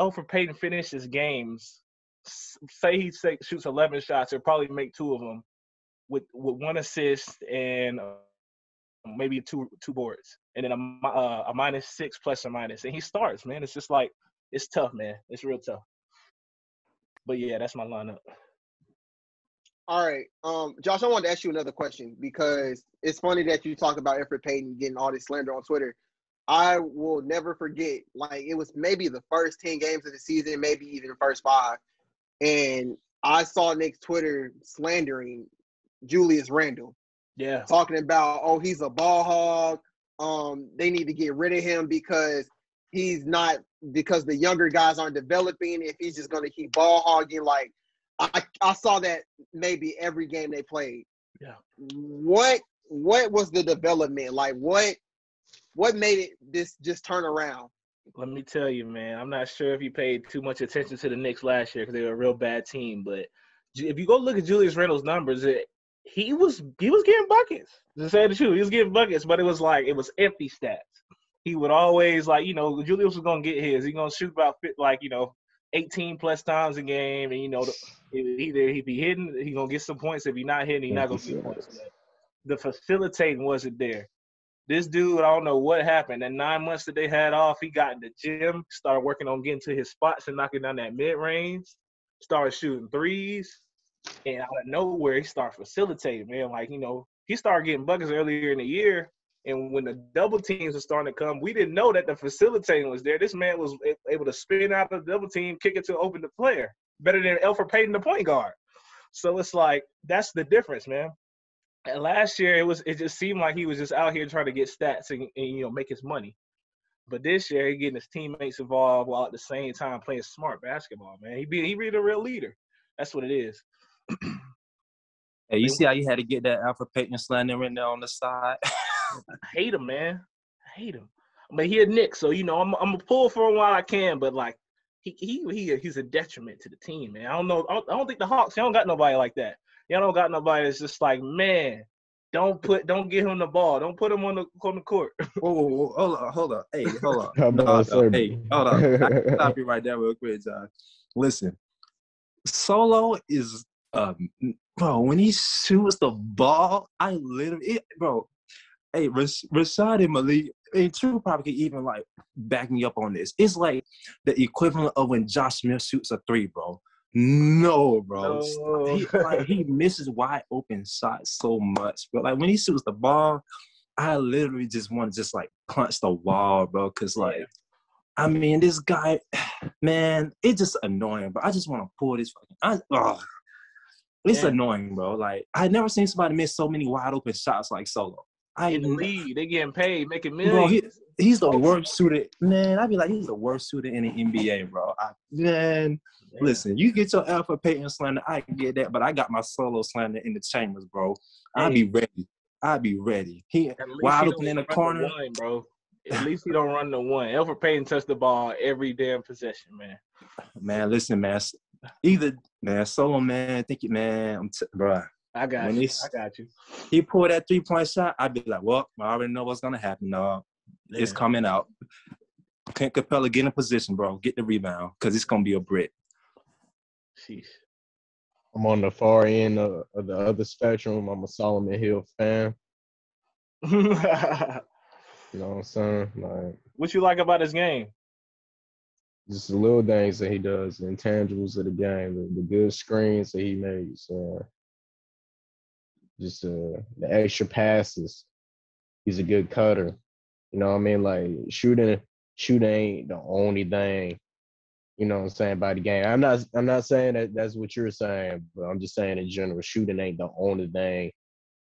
Elfrid Payton finishes games. Say he shoots 11 shots, he'll probably make 2 of them with 1 assist and maybe two boards, and then a -6 plus or minus, and he starts, man. It's just like, it's tough, man. It's real tough. But yeah, that's my lineup. All right, Josh, I wanted to ask you another question, because it's funny that you talk about Elfrid Payton getting all this slander on Twitter. I will never forget, like, it was maybe the first 10 games of the season, maybe even the first 5, and I saw Knicks Twitter slandering Julius Randle. Yeah. Talking about, oh, he's a ball hog. They need to get rid of him because the younger guys aren't developing. If he's just going to keep ball hogging, like, I saw that maybe every game they played. Yeah. What was the development? Like, what made it this just turn around? Let me tell you, man, I'm not sure if you paid too much attention to the Knicks last year because they were a real bad team. But if you go look at Julius Randle's numbers, he was getting buckets. To say the truth, he was getting buckets, but it was empty stats. He would always, like, Julius was gonna get his. He's gonna shoot about 18 plus times a game, and either he be hitting, he gonna get some points. If he's not hitting, he's not gonna get points. The facilitating wasn't there. This dude, I don't know what happened. That 9 months that they had off, he got in the gym, started working on getting to his spots and knocking down that mid range, started shooting threes. And out of nowhere, he started facilitating, man. Like, he started getting buckets earlier in the year. And when the double teams were starting to come, we didn't know that the facilitating was there. This man was able to spin out of the double team, kick it to open the player, better than Elfrid Payton, the point guard. So it's like, that's the difference, man. And last year, it just seemed like he was just out here trying to get stats and make his money. But this year, he getting his teammates involved while at the same time playing smart basketball, man. He really a real leader. That's what it is. Hey, you see how you had to get that Elfrid Payton slander in there on the side? I hate him, man. I hate him. But he a Knicks, so I'm gonna pull for him while I can. But like, he's a detriment to the team, man. I don't know. I don't think the Hawks. Y'all don't got nobody like that. Y'all don't got nobody that's just like, man, don't give him the ball. Don't put him on the court. Whoa, hold on. Hey, hold on. Come on, sir. Hey, hold on. I can stop you right there real quick, John. Listen, Solo is bro, when he shoots the ball, I literally, bro. Hey, Rashad and Malik, True probably can even like back me up on this. It's like the equivalent of when Josh Smith shoots a 3, bro. No, bro. No. He misses wide open shots so much, but like when he shoots the ball, I literally just want to like punch the wall, bro. Cause like, I mean, this guy, man, it's just annoying. But I just want to pull this it's annoying, bro. Like, I never seen somebody miss so many wide open shots like Solo. In the league, they getting paid, making millions. Bro, he's the worst shooter. Man, I'd be like, he's the worst shooter in the NBA, bro. Listen, you get your Elfrid Payton slander, I get that, but I got my Solo slander in the chambers, bro. I'd be ready. He wide open in the corner. Bro. At least he don't run the one. Elfrid Payton touched the ball every damn possession, man. Man, listen, man. Solo, man, bro. I got you. He pulled that 3-point shot, I'd be like, well, I already know what's going to happen. It's coming out. Clint Capella, get in position, bro. Get the rebound, because it's going to be a brick. Sheesh. I'm on the far end of the other spectrum. I'm a Solomon Hill fan. You know what I'm saying? Like, what you like about his game? Just the little things that he does, the intangibles of the game, the good screens that he makes, just the extra passes. He's a good cutter. You know what I mean? Like shooting shooting ain't the only thing, you know what I'm saying, by the game. I'm not saying that that's what you're saying, but I'm just saying in general, shooting ain't the only thing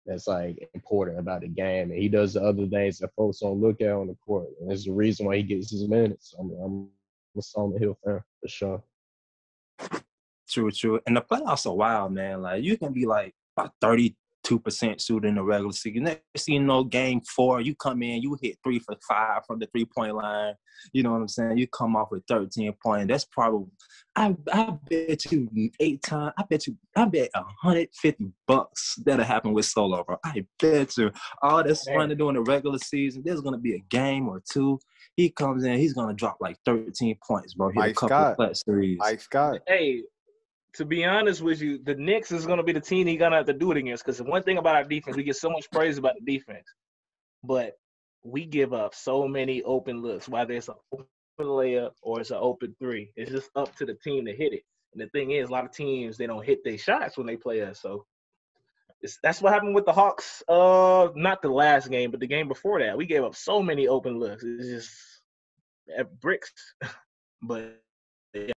that's like important about the game. And he does the other things that folks don't look at on the court. And that's the reason why he gets his minutes. I'm a Solomon Hill fan for sure. True. And the playoffs are wild, man. Like, you can be like about 32% shooting in the regular season. Next thing you know, game 4, you come in, you hit 3 for 5 from the 3-point line. You know what I'm saying? You come off with 13 points. That's probably, I bet you 8 times. I bet $150 that'll happen with Solo, bro. I bet you all that's fun to do in the regular season. There's gonna be a game or two. He comes in, he's gonna drop like 13 points, bro. Hit a couple of clutch threes. Hey, to be honest with you, the Knicks is going to be the team he's going to have to do it against. Because one thing about our defense, we get so much praise about the defense, but we give up so many open looks, whether it's an open layup or it's an open 3. It's just up to the team to hit it. And the thing is, a lot of teams, they don't hit their shots when they play us. So that's what happened with the Hawks. Not the last game, but the game before that. We gave up so many open looks. It's just at bricks. But yeah.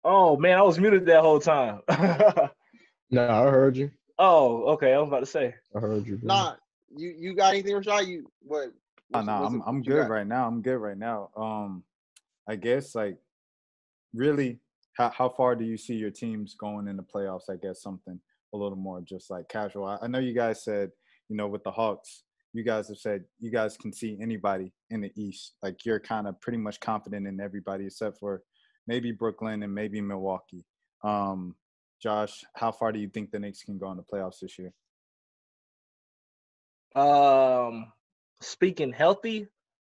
Oh, man, I was muted that whole time. No, I heard you. Oh, okay. I was about to say. I heard you. Bro. Nah, you got anything, Rashad? You what? I'm good right now. I'm good right now. I guess like really, how far do you see your teams going in the playoffs? I guess something a little more just like casual. I know you guys said, you know, with the Hawks, you guys have said you guys can see anybody in the East. Like, you're kind of pretty much confident in everybody except for maybe Brooklyn and maybe Milwaukee. Josh, how far do you think the Knicks can go in the playoffs this year? Speaking healthy,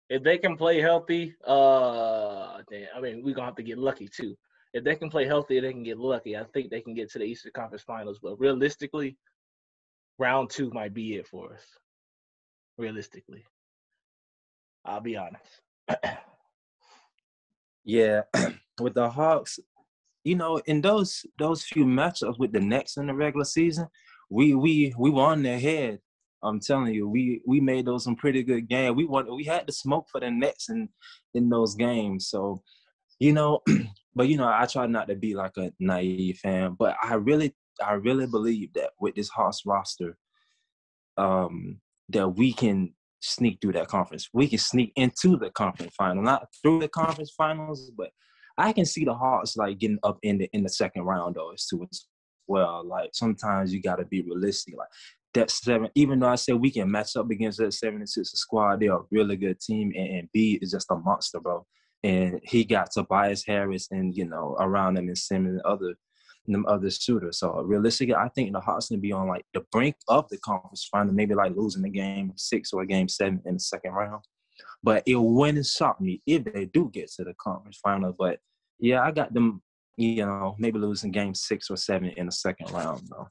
if they can play healthy, I mean, we're gonna have to get lucky too. If they can play healthy, they can get lucky. I think they can get to the Eastern Conference Finals, but realistically, round 2 might be it for us. Realistically, I'll be honest. Yeah, with the Hawks, you know, in those few matchups with the Knicks in the regular season, we were on their head. I'm telling you, we made those some pretty good games. We had to smoke for the Nets in those games. So, you know, but you know, I try not to be like a naive fan, but I really believe that with this Hawks roster, that we can sneak through that conference. We can sneak into the conference final, not through the conference finals, but I can see the Hawks like getting up in the second round though as well. Like, sometimes you got to be realistic. Like, that 7, even though I said we can match up against that 76er squad, they're a really good team, and B is just a monster, bro. And he got Tobias Harris and, you know, around him and Simmons and them other shooters. So realistically, I think the Hawks can be on like the brink of the conference final, maybe like losing the game 6 or game 7 in the second round. But it wouldn't shock me if they do get to the conference final. But yeah, I got them, you know, maybe losing game 6 or 7 in the second round though.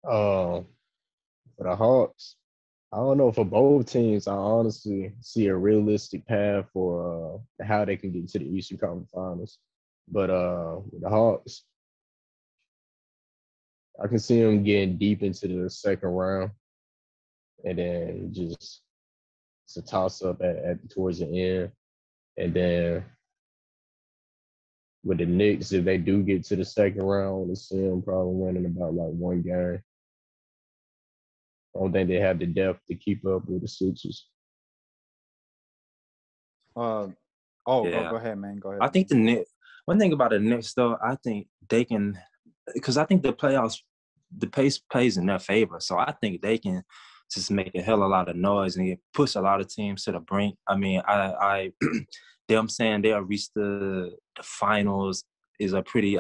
For the Hawks, I don't know, for both teams, I honestly see a realistic path for how they can get to the Eastern Conference Finals. But with the Hawks, I can see them getting deep into the second round, and then just it's a toss up at towards the end, and then with the Knicks, if they do get to the second round, I see them probably winning about like 1 game. I don't think they have the depth to keep up with the Sixers. Go ahead, man. Go ahead. I think the Knicks. One thing about the Knicks, though, I think they can, because I think the playoffs, the pace plays in their favor. So I think they can just make a hell of a lot of noise and push a lot of teams to the brink. I mean, I'm saying they'll reach the finals is a pretty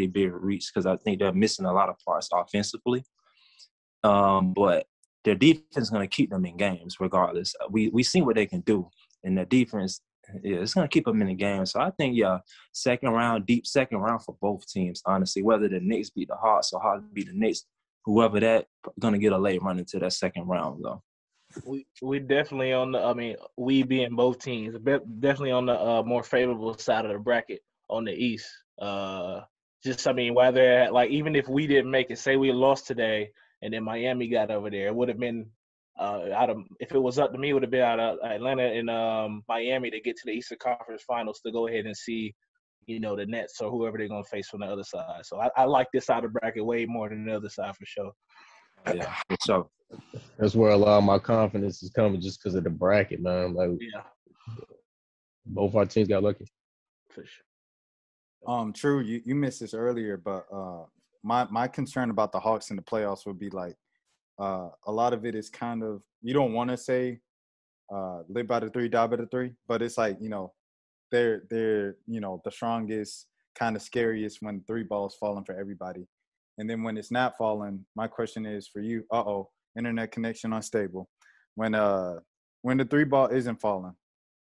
big reach, because I think they're missing a lot of parts offensively. But their defense is going to keep them in games regardless. We see what they can do, and their defense, it's going to keep them in the game. So I think, deep second round for both teams, honestly. Whether the Knicks beat the Hawks or Hawks beat the Knicks, whoever that, going to get a late run into that second round, though. We definitely on the, I mean, we being both teams, definitely on the more favorable side of the bracket on the East. Just, I mean, whether, like, even if we didn't make it, say we lost today and then Miami got over there, it would have been if it was up to me, it would have been out of Atlanta and Miami to get to the Eastern Conference Finals to go ahead and see, the Nets or whoever they're going to face from the other side. So I like this side of the bracket way more than the other side for sure. Yeah, so That's where a lot of my confidence is coming, just because of the bracket, man. Like, Yeah, both our teams got lucky. for sure. True, you missed this earlier, but my concern about the Hawks in the playoffs would be like a lot of it is kind of, you don't want to say live by the three, die by the three, but it's like, they're the strongest, kind of scariest when three balls falling for everybody. And then when it's not falling, my question is for you, internet connection unstable. When the three ball isn't falling,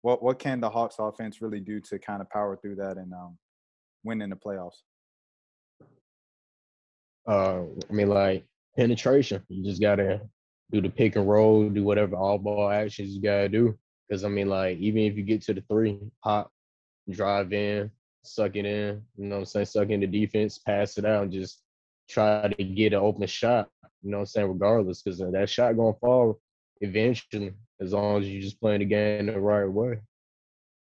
what can the Hawks offense really do to kind of power through that and win in the playoffs? I mean, like, penetration. You just gotta do the pick and roll, do whatever all ball actions you gotta do. Because I mean, like, even if you get to the three, hop, drive in, suck it in. You know what I'm saying? Suck in the defense, pass it out, and just try to get an open shot. You know what I'm saying? Regardless, because that shot gonna fall eventually, as long as you just playing the game the right way.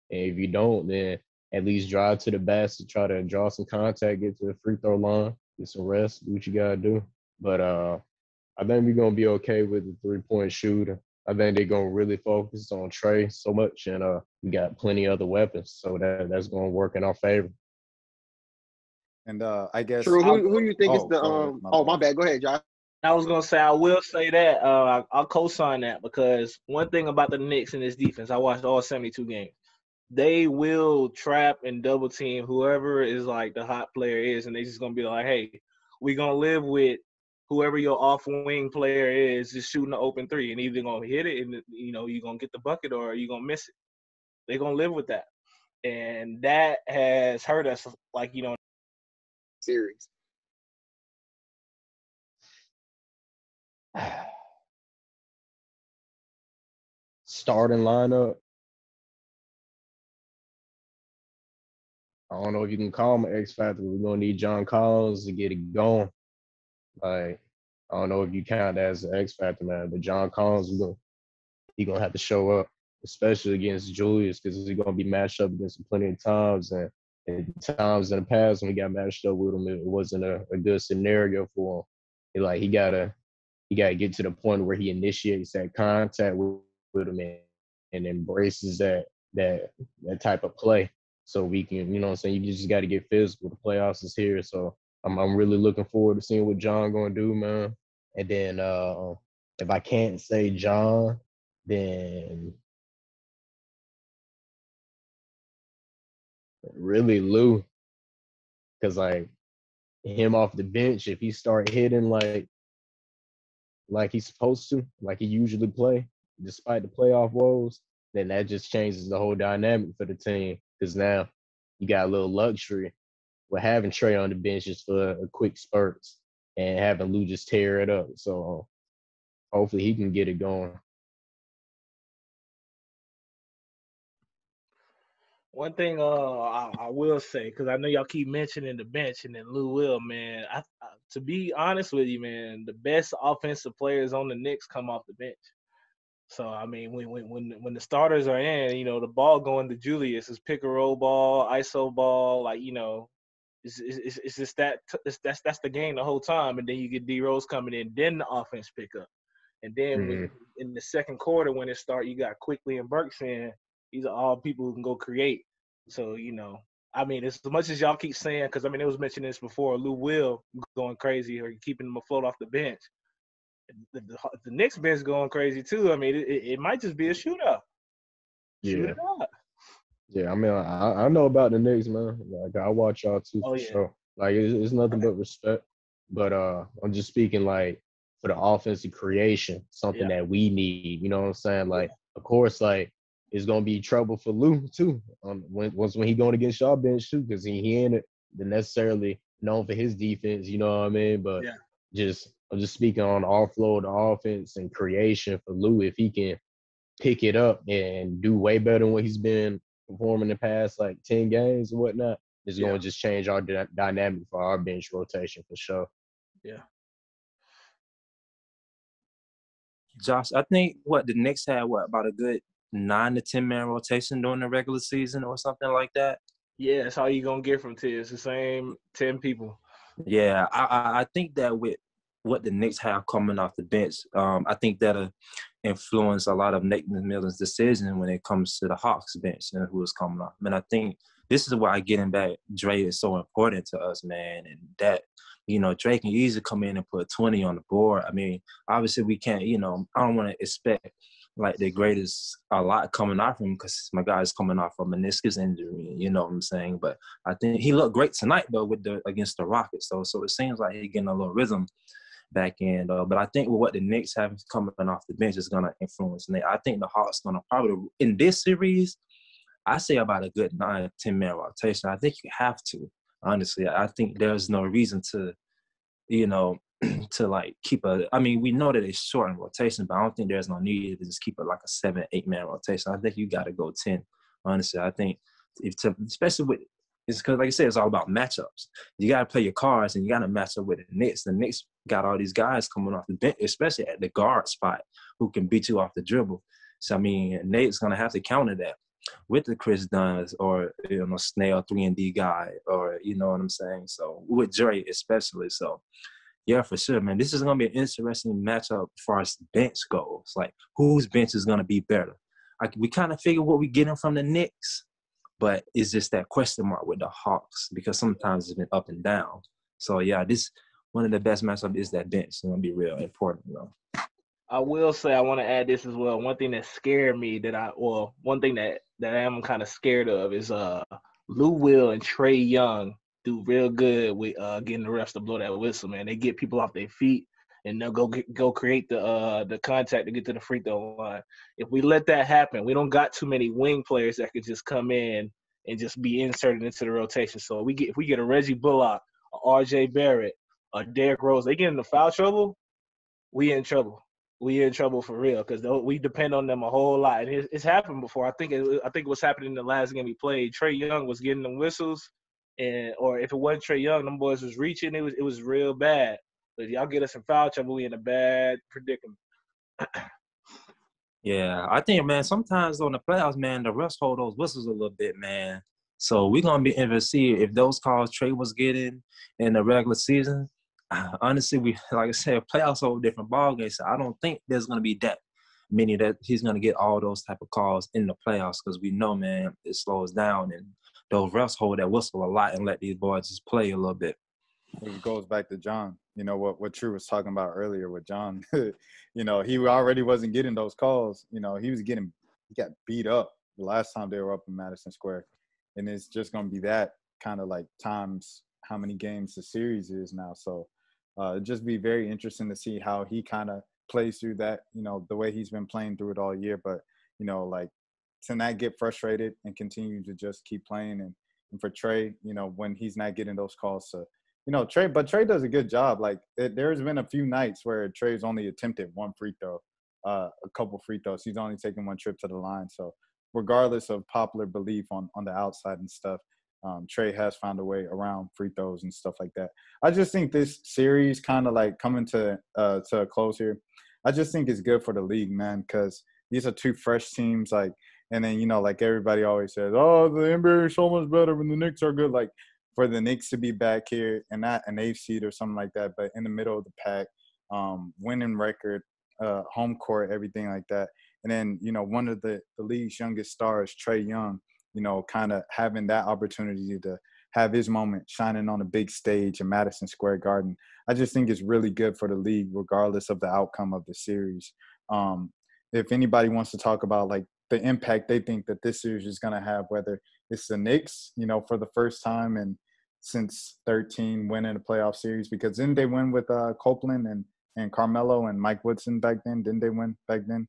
And if you don't, then at least drive to the basket, try to draw some contact, get to the free throw line, get some rest, do what you gotta do. But I think we're gonna be okay with the 3-point shooter. I think they're gonna really focus on Trey so much, and we got plenty of other weapons, so that's gonna work in our favor. And I guess True. Who you think is the my bad. bad. Go ahead, Josh. I was gonna say, I will say that I'll co-sign that, because one thing about the Knicks and this defense, I watched all 72 games. They will trap and double team whoever is like the hot player is, and they just gonna be like, hey, we're gonna live with whoever your off wing player is just shooting the open three, and either gonna hit it and you're gonna get the bucket or you're gonna miss it. They're gonna live with that. And that has hurt us, like, Series. Starting lineup. I don't know if you can call him an X factor. We're gonna need John Collins to get it going. Like, I don't know if you count that as an X factor, man, but John Collins he gonna have to show up, especially against Julius, because he's gonna be matched up against him plenty of times. And times in the past when we got matched up with him, it wasn't a good scenario for him. He gotta get to the point where he initiates that contact with him and embraces that type of play. So we can, you know what I'm saying, you just got to get physical. The playoffs is here, so I'm really looking forward to seeing what John gonna do, man. And then if I can't say John, then really Lou, because like him off the bench, if he start hitting like he's supposed to, like he usually play, despite the playoff woes, then that just changes the whole dynamic for the team. Because now you got a little luxury with having Trey on the bench just for a quick spurts and having Lou just tear it up. So hopefully he can get it going. One thing I will say, because I know y'all keep mentioning the bench and then Lou Will, man. To be honest with you, man, the best offensive players on the Knicks come off the bench. So I mean, when the starters are in, the ball going to Julius is pick and roll ball, ISO ball, like it's just that's the game the whole time, and then you get D Rose coming in, then the offense pick up, and then when, in the second quarter when it start, you got Quickly and Burks in. These are all people who can go create. So I mean, as much as y'all keep saying, because I mean, it was mentioned this before, Lou Will going crazy or keeping him afloat off the bench. The Knicks bench going crazy too. I mean, it might just be a shootout. Shoot it out. Yeah, I mean, I know about the Knicks, man. Like, I watch y'all too for sure. Like, it's nothing but respect. But I'm just speaking like for the offensive creation, something that we need. You know what I'm saying? Like, of course, like it's gonna be trouble for Lou too. When he going against y'all bench too, because he ain't necessarily known for his defense. You know what I mean? But I'm just speaking on all flow of the offense and creation for Lou. If he can pick it up and do way better than what he's been performing the past like 10 games and whatnot, It's going to just change our dynamic for our bench rotation for sure. Yeah. Josh, I think the Knicks had about a good 9 to 10 man rotation during the regular season or something like that. Yeah, that's all you're gonna get from T. It's the same 10 people. Yeah, I think that with what the Knicks have coming off the bench, I think that'll influence a lot of Nate McMillan's decision when it comes to the Hawks bench and who is coming off. I I think this is why getting back Dre is so important to us, man. And that, Dre can easily come in and put 20 on the board. I mean, obviously we can't, I don't want to expect like the greatest a lot coming off him because my guy's coming off a meniscus injury, you know what I'm saying? But I think he looked great tonight though against the Rockets. So it seems like he's getting a little rhythm back in. But I think with what the Knicks have coming off the bench is gonna influence Nate. I think the Hawks gonna probably in this series, I say about a good 9-10 man rotation. I think you have to, honestly. I think there's no reason to, to like keep we know that it's short in rotation, but I don't think there's no need to just keep it like a 7-8 man rotation. I think you got to go 10. Honestly, I think especially with it's because like I said, it's all about matchups. You got to play your cards and you got to match up with the Knicks. The Knicks got all these guys coming off the bench, especially at the guard spot, who can beat you off the dribble. So Nate's gonna have to counter that with the Chris Dunn's or Snail 3-and-D guy, or you know what I'm saying. So with Dre especially, so. Yeah, for sure, man. This is going to be an interesting matchup as far as bench goes. Like, whose bench is going to be better? We kind of figure what we're getting from the Knicks, but it's just that question mark with the Hawks because sometimes it's been up and down. So, yeah, this one of the best matchups is that bench. It's going to be real important, I will say I want to add this as well. One thing that scared me one thing that I am kind of scared of is Lou Will and Trae Young do real good with getting the refs to blow that whistle, man. They get people off their feet and they'll go create the contact to get to the free throw line. If we let that happen, we don't got too many wing players that could just come in and just be inserted into the rotation. So if we get a Reggie Bullock, a R.J. Barrett, a Derrick Rose, they get into foul trouble, we in trouble. We in trouble for real because we depend on them a whole lot. And it's happened before. I think what's happening in the last game we played, Trae Young was getting them whistles. Or if it wasn't Trae Young, them boys was reaching. It was real bad. But y'all get us in foul trouble, we in a bad predicament. Yeah, I think, man, sometimes on the playoffs, man, the refs hold those whistles a little bit, man. So we're going to be interested to see if those calls Trae was getting in the regular season. Honestly, like I said, playoffs are a different ballgame. So I don't think there's going to be that many that he's going to get all those type of calls in the playoffs because we know, man, it slows down and those refs hold that whistle a lot and let these boys just play a little bit. It goes back to John. You know what True was talking about earlier with John. He already wasn't getting those calls. He got beat up the last time they were up in Madison Square, and it's just going to be that kind of like times how many games the series is now. So it'd just be very interesting to see how he kind of plays through that. The way he's been playing through it all year, but to not get frustrated and continue to just keep playing. And for Trae, when he's not getting those calls to, Trae does a good job. Like there's been a few nights where Trae's only attempted one free throw, a couple free throws. He's only taken one trip to the line. So regardless of popular belief on the outside and stuff, Trae has found a way around free throws and stuff like that. I just think this series kind of like coming to a close here. I just think it's good for the league, man, because these are two fresh teams, and then, like everybody always says, oh, the NBA is so much better when the Knicks are good. Like, for the Knicks to be back here and not an 8th seed or something like that, but in the middle of the pack, winning record, home court, everything like that. And then, one of the league's youngest stars, Trae Young, kind of having that opportunity to have his moment shining on a big stage in Madison Square Garden. I just think it's really good for the league, regardless of the outcome of the series. If anybody wants to talk about, like, the impact they think that this series is going to have, whether it's the Knicks, for the first time and since 13 winning a playoff series, because didn't they win with Copeland and Carmelo and Mike Woodson back then? Didn't they win back then?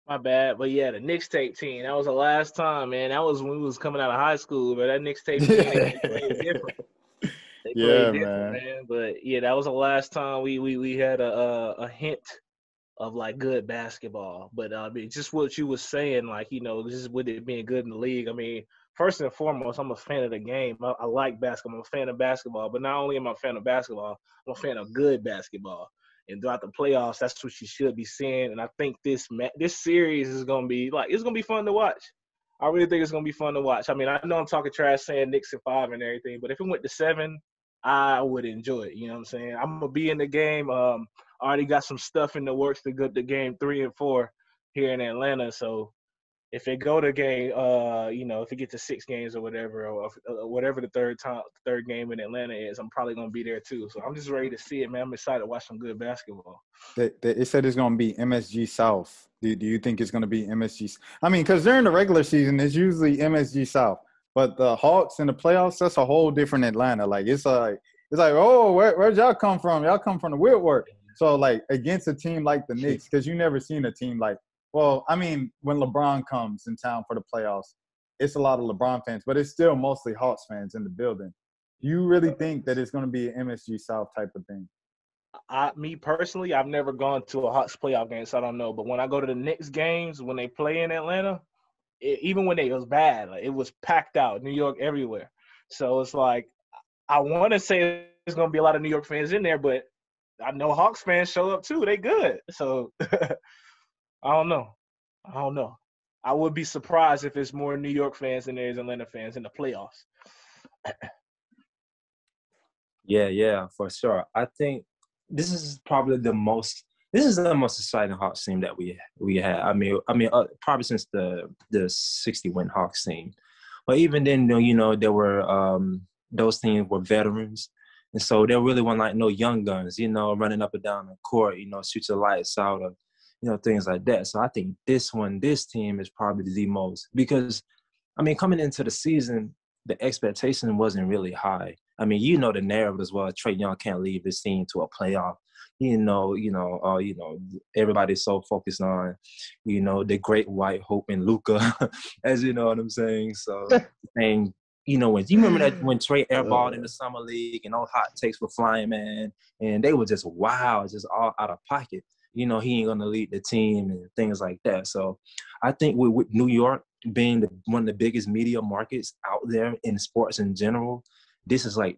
My bad, but yeah, the Knicks tape team. That was the last time, man. That was when we was coming out of high school, but that Knicks tape team, they played different. They played different, man. But yeah, that was the last time we had a hint of like good basketball. But I mean, just what you was saying, like, you know, just with it being good in the league. I mean, first and foremost, I'm a fan of the game. I like basketball. I'm a fan of basketball. But not only am I a fan of basketball, I'm a fan of good basketball. And throughout the playoffs, that's what you should be seeing. And I think this series is gonna be like, it's gonna be fun to watch. I really think it's gonna be fun to watch. I mean, I know I'm talking trash saying Knicks in 5 and everything, but if it went to 7, I would enjoy it. You know what I'm saying? I'm gonna be in the game. I already got some stuff in the works to go to game 3 and 4 here in Atlanta. So if it go to game, you know, if it get to 6 games or whatever, or whatever the third game in Atlanta is, I'm probably gonna be there too. So I'm just ready to see it, man. I'm excited to watch some good basketball. It said it's going to be MSG South. Do you think it's going to be MSG? I mean, because during the regular season, it's usually MSG South. But the Hawks in the playoffs, that's a whole different Atlanta. Like, it's like, oh, where'd y'all come from? Y'all come from the Woodward. So, like, against a team like the Knicks, because you never seen a team like, well, I mean, when LeBron comes in town for the playoffs, it's a lot of LeBron fans, but it's still mostly Hawks fans in the building. Do you really think that it's going to be an MSG South type of thing? Me personally, I've never gone to a Hawks playoff game, so I don't know. But when I go to the Knicks games, when they play in Atlanta, even when it was bad, like, it was packed out, New York everywhere. So it's like, I want to say there's going to be a lot of New York fans in there, but I know Hawks fans show up too. They good. So I don't know. I would be surprised if it's more New York fans than there is Atlanta fans in the playoffs. Yeah, for sure. I think this is probably the most exciting Hawks team that we had. I mean, probably since the 60-win Hawks team. But even then, you know, there were those teams were veterans, and so there really weren't like no young guns, you know, running up and down the court, you know, shoot your lights out, or, you know, things like that. So I think this team is probably the most, because, I mean, coming into the season, the expectation wasn't really high. I mean, you know the narrative as well. Trae Young can't lead this team to a playoff. You know, everybody's so focused on, you know, the great white hope in Luka, as you know what I'm saying. So, and you know, when you remember that when Trae airballed in the summer league and all hot takes were flying, man, and they were just wild, just all out of pocket. You know, he ain't gonna lead the team and things like that. So, I think with New York being one of the biggest media markets out there in sports in general, this is like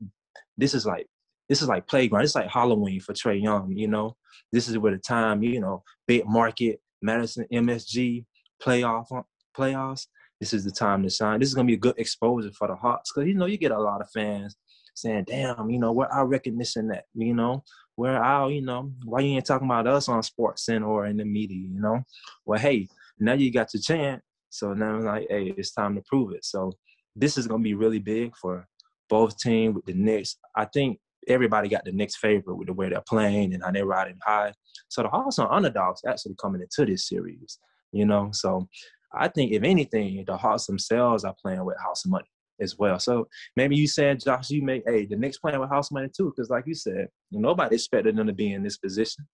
playground. It's like Halloween for Trae Young, you know. This is where the time, you know, big market, Madison, MSG, playoffs. This is the time to shine. This is going to be a good exposure for the Hawks because, you know, you get a lot of fans saying, damn, you know, where our recognition at, you know, where our, you know, why you ain't talking about us on Sports Center or in the media, you know? Well, hey, now you got your chance. So now I'm like, hey, it's time to prove it. So this is going to be really big for both teams with the Knicks. I think everybody got the Knicks favorite with the way they're playing and how they're riding high. So the Hawks are underdogs actually coming into this series, you know? So I think, if anything, the Hawks themselves are playing with house money as well. So maybe you said, Josh, the Knicks playing with house money too, because like you said, nobody expected them to be in this position.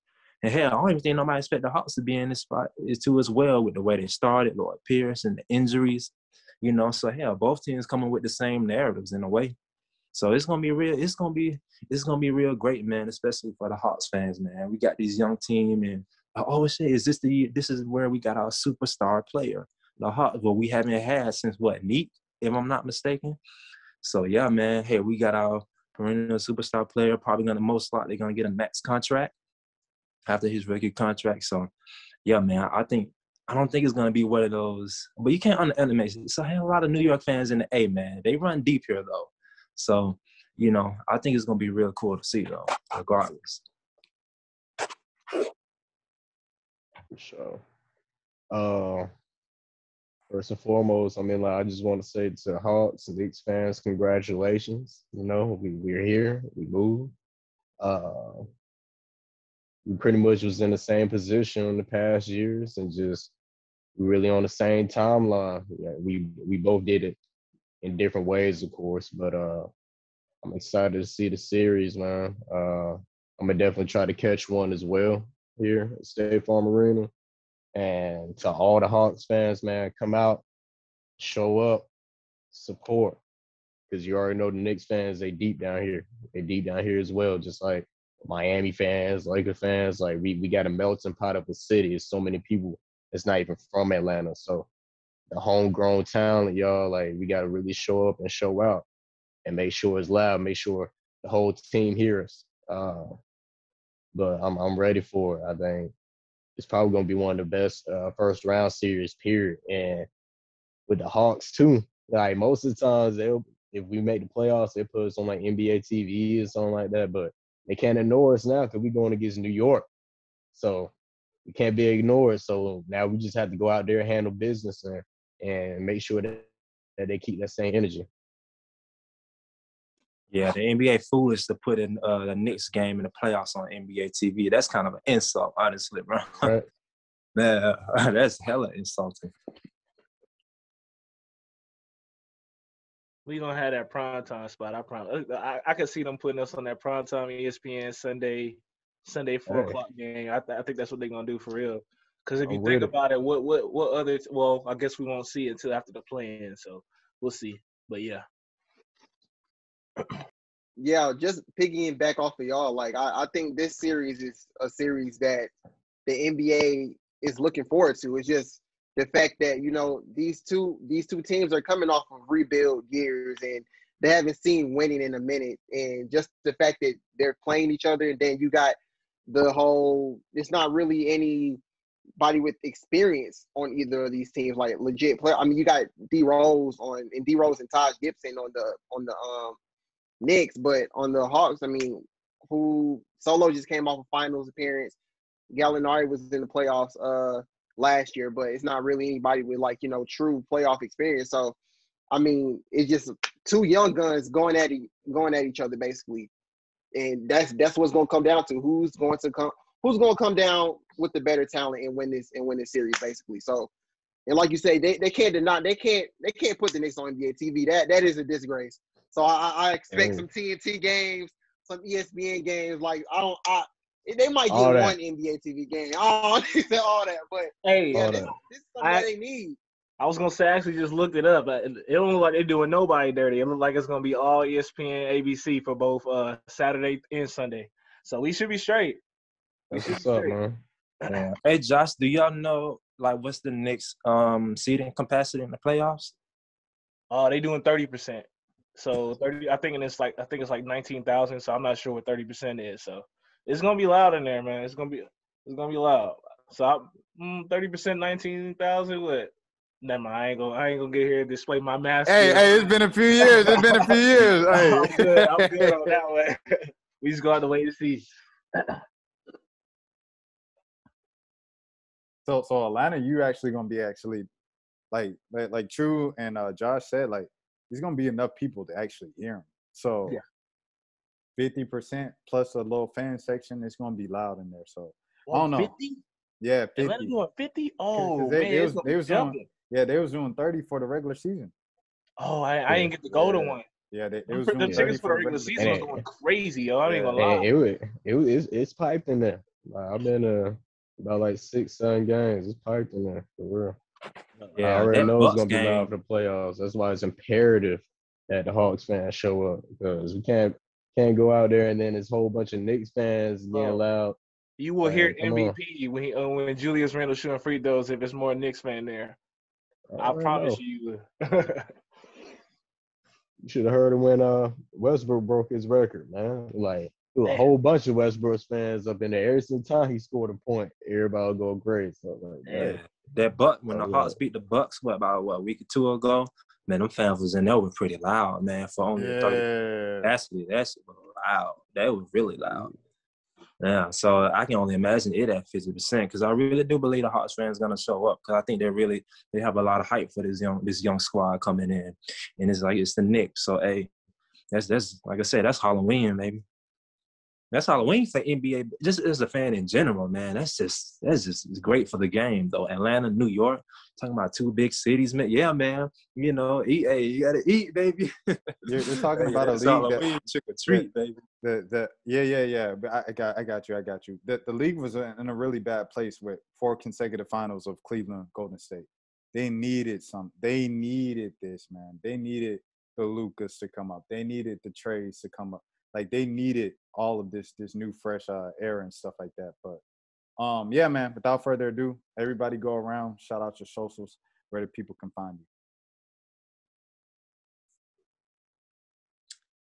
And hell, I don't even think nobody expect the Hawks to be in this spot too as well with the way they started, Lloyd Pierce and the injuries, you know? So hell, both teams coming with the same narratives in a way. So it's gonna be real. It's gonna be real great, man. Especially for the Hawks fans, man. We got this young team, and shit, this is where we got our superstar player, the Hawks. Well, we haven't had since Neek, if I'm not mistaken. So yeah, man. Hey, we got our perennial superstar player. Probably most likely gonna get a max contract after his rookie contract. So yeah, man. I don't think it's gonna be one of those. But you can't underestimate it. So I have a lot of New York fans in the A, man. They run deep here though. So, you know, I think it's going to be real cool to see, though, regardless. For sure. First and foremost, I mean, like, I just want to say to the Hawks and Knicks fans, congratulations. You know, we're here. We moved. We pretty much was in the same position in the past years and just really on the same timeline. Yeah, we both did it in different ways, of course, but I'm excited to see the series, man. I'm gonna definitely try to catch one as well here at State Farm Arena. And to all the Hawks fans, man, come out, show up, support, because you already know the Knicks fans, they deep down here. They deep down here as well, just like Miami fans, Laker fans. Like we got a melting pot of a city. There's so many people that's not even from Atlanta. So the homegrown talent, y'all, like we got to really show up and show out and make sure it's loud. Make sure the whole team hears. But I'm ready for it. I think it's probably gonna be one of the best first round series, period. And with the Hawks too, like most of the times if we make the playoffs, they put us on like NBA TV or something like that. But they can't ignore us now because we're going against New York, so we can't be ignored. So now we just have to go out there and handle business and make sure that they keep that same energy. Yeah, the NBA foolish to put in the Knicks game in the playoffs on NBA TV. That's kind of an insult, honestly, bro. Right. Man, that's hella insulting. We gonna have that primetime spot. I promise. I can see them putting us on that primetime ESPN Sunday 4:00 game. I think that's what they're gonna do for real. Because if you think about it, what other? Well, I guess we won't see it until after the play-in, so we'll see. But yeah. Yeah, just piggying back off of y'all, like I think this series is a series that the NBA is looking forward to. It's just the fact that, you know, these two teams are coming off of rebuild years and they haven't seen winning in a minute. And just the fact that they're playing each other, and then you got the whole, it's not really anybody with experience on either of these teams, like legit player. I mean, you got D Rose and Taj Gibson on the Knicks, but on the Hawks, I mean, who Solo just came off a finals appearance. Gallinari was in the playoffs last year, but it's not really anybody with, like, you know, true playoff experience. So, I mean, it's just two young guns going at each other basically, and that's what's going to come down to who's going to come down with the better talent and win this series basically. So, and like you say, they can't put the Knicks on NBA TV. That is a disgrace. So I expect some TNT games, some ESPN games. Like they might get one NBA TV game. I don't need all that, but hey, yeah, this is something that they need. I was gonna say I actually just looked it up. It don't look like they're doing nobody dirty. It looks like it's gonna be all ESPN, ABC for both Saturday and Sunday. So we should be straight. That's what's up, man. Yeah. Hey, Josh, do y'all know like what's the Knicks seating capacity in the playoffs? They doing 30%. So 30, I think it's like 19,000. So I'm not sure what 30% is. So it's gonna be loud in there, man. It's gonna be loud. So 30%, 19,000. What? Never mind. I ain't gonna get here and display my mask. Hey, it's been a few years. Hey. I'm good on that one. We just go out the way to see. So Atlanta, you actually gonna be like True and Josh said, like there's gonna be enough people to actually hear him. So 50% plus a little fan section, it's gonna be loud in there. So I don't know. 50? Yeah, 50. Atlanta doing 50? Oh, they was doing 30 for the regular season. Oh, I didn't get to go to one. Yeah, they was the doing tickets for the regular season was going crazy, yo. I ain't gonna lie. It's piped in there. I've been about like 6-7 games. It's piped in there for real. Yeah, I already know it's gonna be loud for the playoffs. That's why it's imperative that the Hawks fans show up, because we can't go out there and then there's a whole bunch of Knicks fans getting loud. You will hear MVP when Julius Randle shooting free throws if it's more Knicks fan there. I promise you. You should have heard him when Westbrook broke his record, man. Like, a whole bunch of Westbrook fans up in there. Every single time he scored a point, everybody would go great. So, like, that when the Hawks beat the Bucks, about a week or two ago, man, them fans was in there were pretty loud, man, for only 30 capacity. That's loud. That was really loud. Yeah, so I can only imagine it at 50%, because I really do believe the Hawks fans gonna show up, because I think they have a lot of hype for this young squad coming in, and it's the Knicks. So hey, that's like I said, that's Halloween, maybe. That's Halloween for NBA, just as a fan in general, man. That's just great for the game, though. Atlanta, New York, talking about two big cities, man. Yeah, man. You know, eat. Hey, you gotta eat, baby. You're talking about a league Halloween, trick or treat, baby. Yeah. But I got you. The league was in a really bad place with 4 consecutive finals of Cleveland, Golden State. They needed They needed this, man. They needed the Lucas to come up. They needed the trades to come up. Like, they needed all of this new fresh air and stuff like that. But yeah, man, without further ado, everybody go around, shout out your socials, where the people can find you.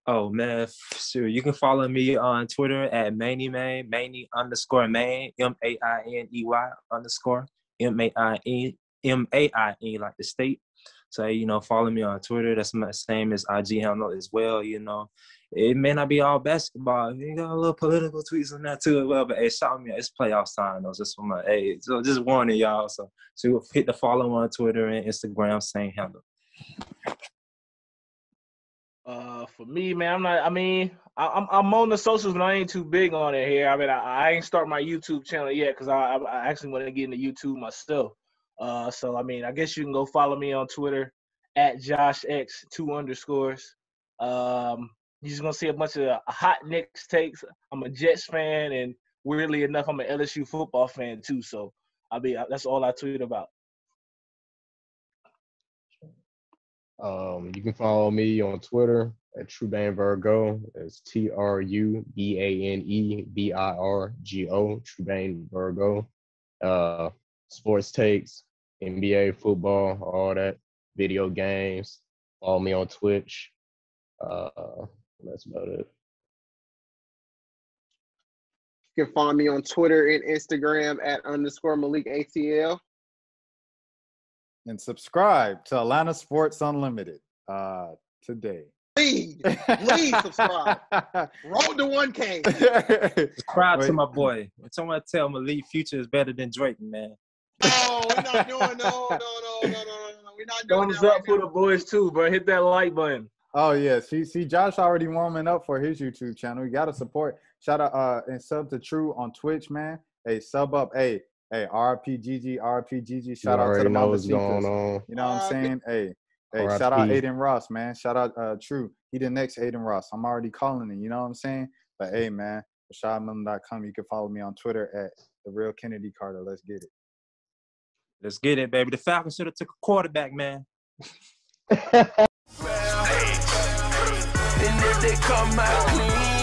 Oh man, sure. You can follow me on Twitter at Maney_Main, Maney_Main, MAINEY_MAIN like the state. So, you know, follow me on Twitter. That's my same as IG handle as well, you know. It may not be all basketball. You got a little political tweets on that too as well. But hey, shout me out. It's playoff time though. Just for my so just warning y'all. So hit the follow on Twitter and Instagram, same handle. For me, man, I'm on the socials, but I ain't too big on it here. I mean, I ain't start my YouTube channel yet because I actually want to get into YouTube myself. So I mean, I guess you can go follow me on Twitter at JoshX2_. You're just gonna see a bunch of hot Knicks takes. I'm a Jets fan, and weirdly enough, I'm an LSU football fan too. So that's all I tweet about. You can follow me on Twitter at Trubane Virgo. It's TRUBANEVIRGO, Trubane Virgo. Sports takes, NBA, football, all that, video games. Follow me on Twitch. That's about it. You can find me on Twitter and Instagram at _Malik ATL. And subscribe to Atlanta Sports Unlimited today. Please subscribe. Roll to 1K. Subscribe to my boy. Someone tell Malik Future is better than Drake, man. No, we're not doing no. We're not doing Thumbs that up for the boys too, bro. Hit that like button. Oh yeah, see Josh already warming up for his YouTube channel. You gotta support. Shout out and sub to True on Twitch, man. Hey, sub up. Hey, RPGG. Shout out to the know what's going on. You know what I'm saying? Hey, shout out Aiden Ross, man. Shout out True. He the next Aiden Ross. I'm already calling him. You know what I'm saying? But hey, man, RashadMilligan.com. You can follow me on Twitter at The Real Kennedy Carter. Let's get it. Let's get it, baby. The Falcons should have took a quarterback, man. And if they come out clean.